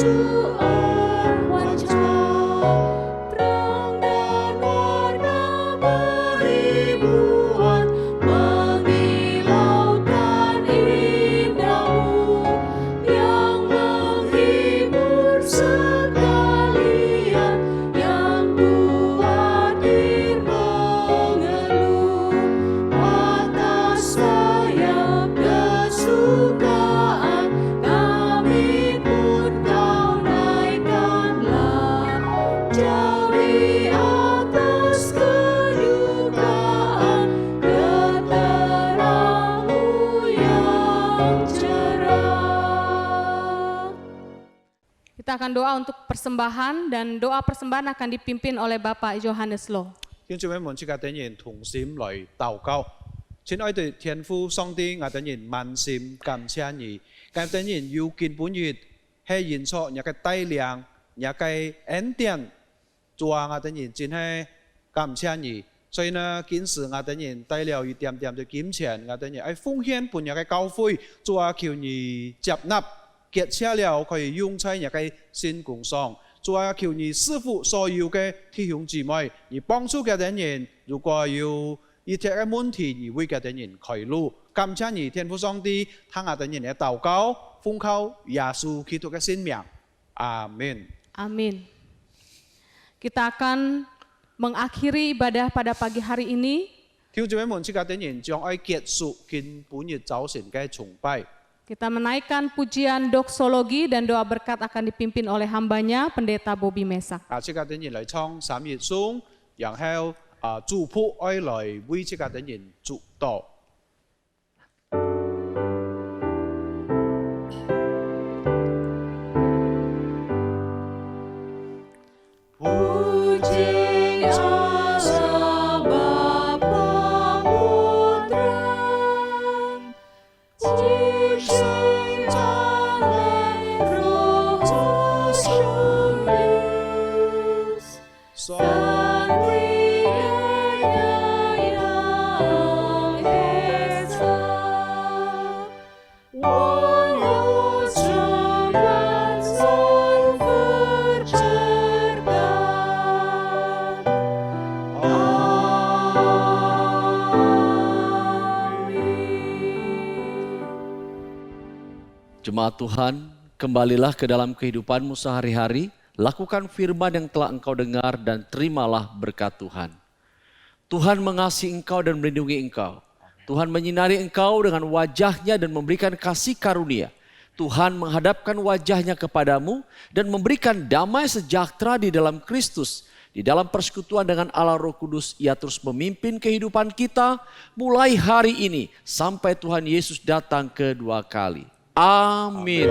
而欢唱。Perang dan warna beribuan mengilaukan indahmu yang menghibur sekalian, yang kuatir mengeluh. Atas sayap kesukaan kami pun Kau naikkanlah, jauh di atas kedukaan keterang-Mu yang cerah. Kita akan doa untuk persembahan dan doa persembahan akan dipimpin oleh Bapak Johannes Lo. 弟兄姊妹們，即家等人同心來禱告。親愛的天父上帝，我等人滿心感謝你，我等人要見本日係認錯你嘅帶領，你嘅恩典，主啊，我等人真係感謝你。所以呢，今時我等人帶了一點點的金錢，我等人愛奉獻本日嘅教會，主啊，求你接納，結下了可以用在你嘅新工上。 主啊，求你師傅所有嘅弟兄姊妹，你幫助嘅人，如果有一切嘅問題，你為嘅人開路。感謝你天父上帝，聽我等人嘅禱告，奉靠耶穌基督嘅聖名，阿門。 Amin. Kita akan mengakhiri ibadah pada pagi hari ini. 弟兄姊妹們，即家等人將愛結束今本日早晨嘅崇拜。 Kita menaikkan pujian doksologi dan doa berkat akan dipimpin oleh hambanya, Pendeta Bobby Mesak. 即家等人嚟唱3月頌，然後祝福愛來為即家等人祝禱。 Puji Allah Bapa Putra, puji Allah Roh Kudus, Sang Wiyaya yang Jemaat Tuhan, kembalilah ke dalam kehidupanmu sehari-hari, lakukan firman yang telah engkau dengar dan terimalah berkat Tuhan. Tuhan mengasihi engkau dan melindungi engkau. Tuhan menyinari engkau dengan wajahnya dan memberikan kasih karunia. Tuhan menghadapkan wajahnya kepadamu dan memberikan damai sejahtera di dalam Kristus. Di dalam persekutuan dengan Allah Roh Kudus, Ia terus memimpin kehidupan kita mulai hari ini sampai Tuhan Yesus datang kedua kali. Amin.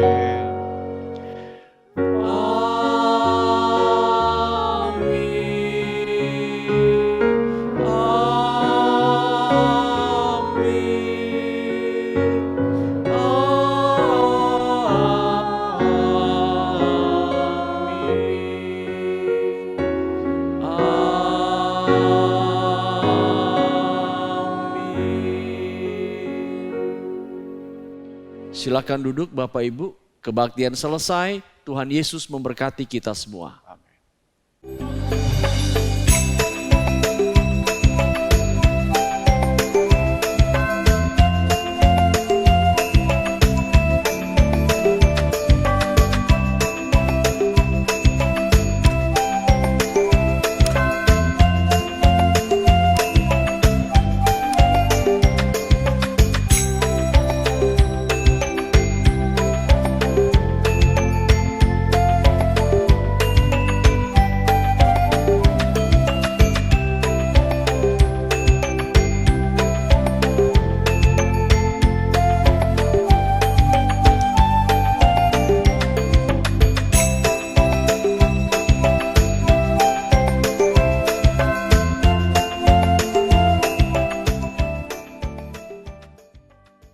Silakan duduk Bapak Ibu, kebaktian selesai, Tuhan Yesus memberkati kita semua.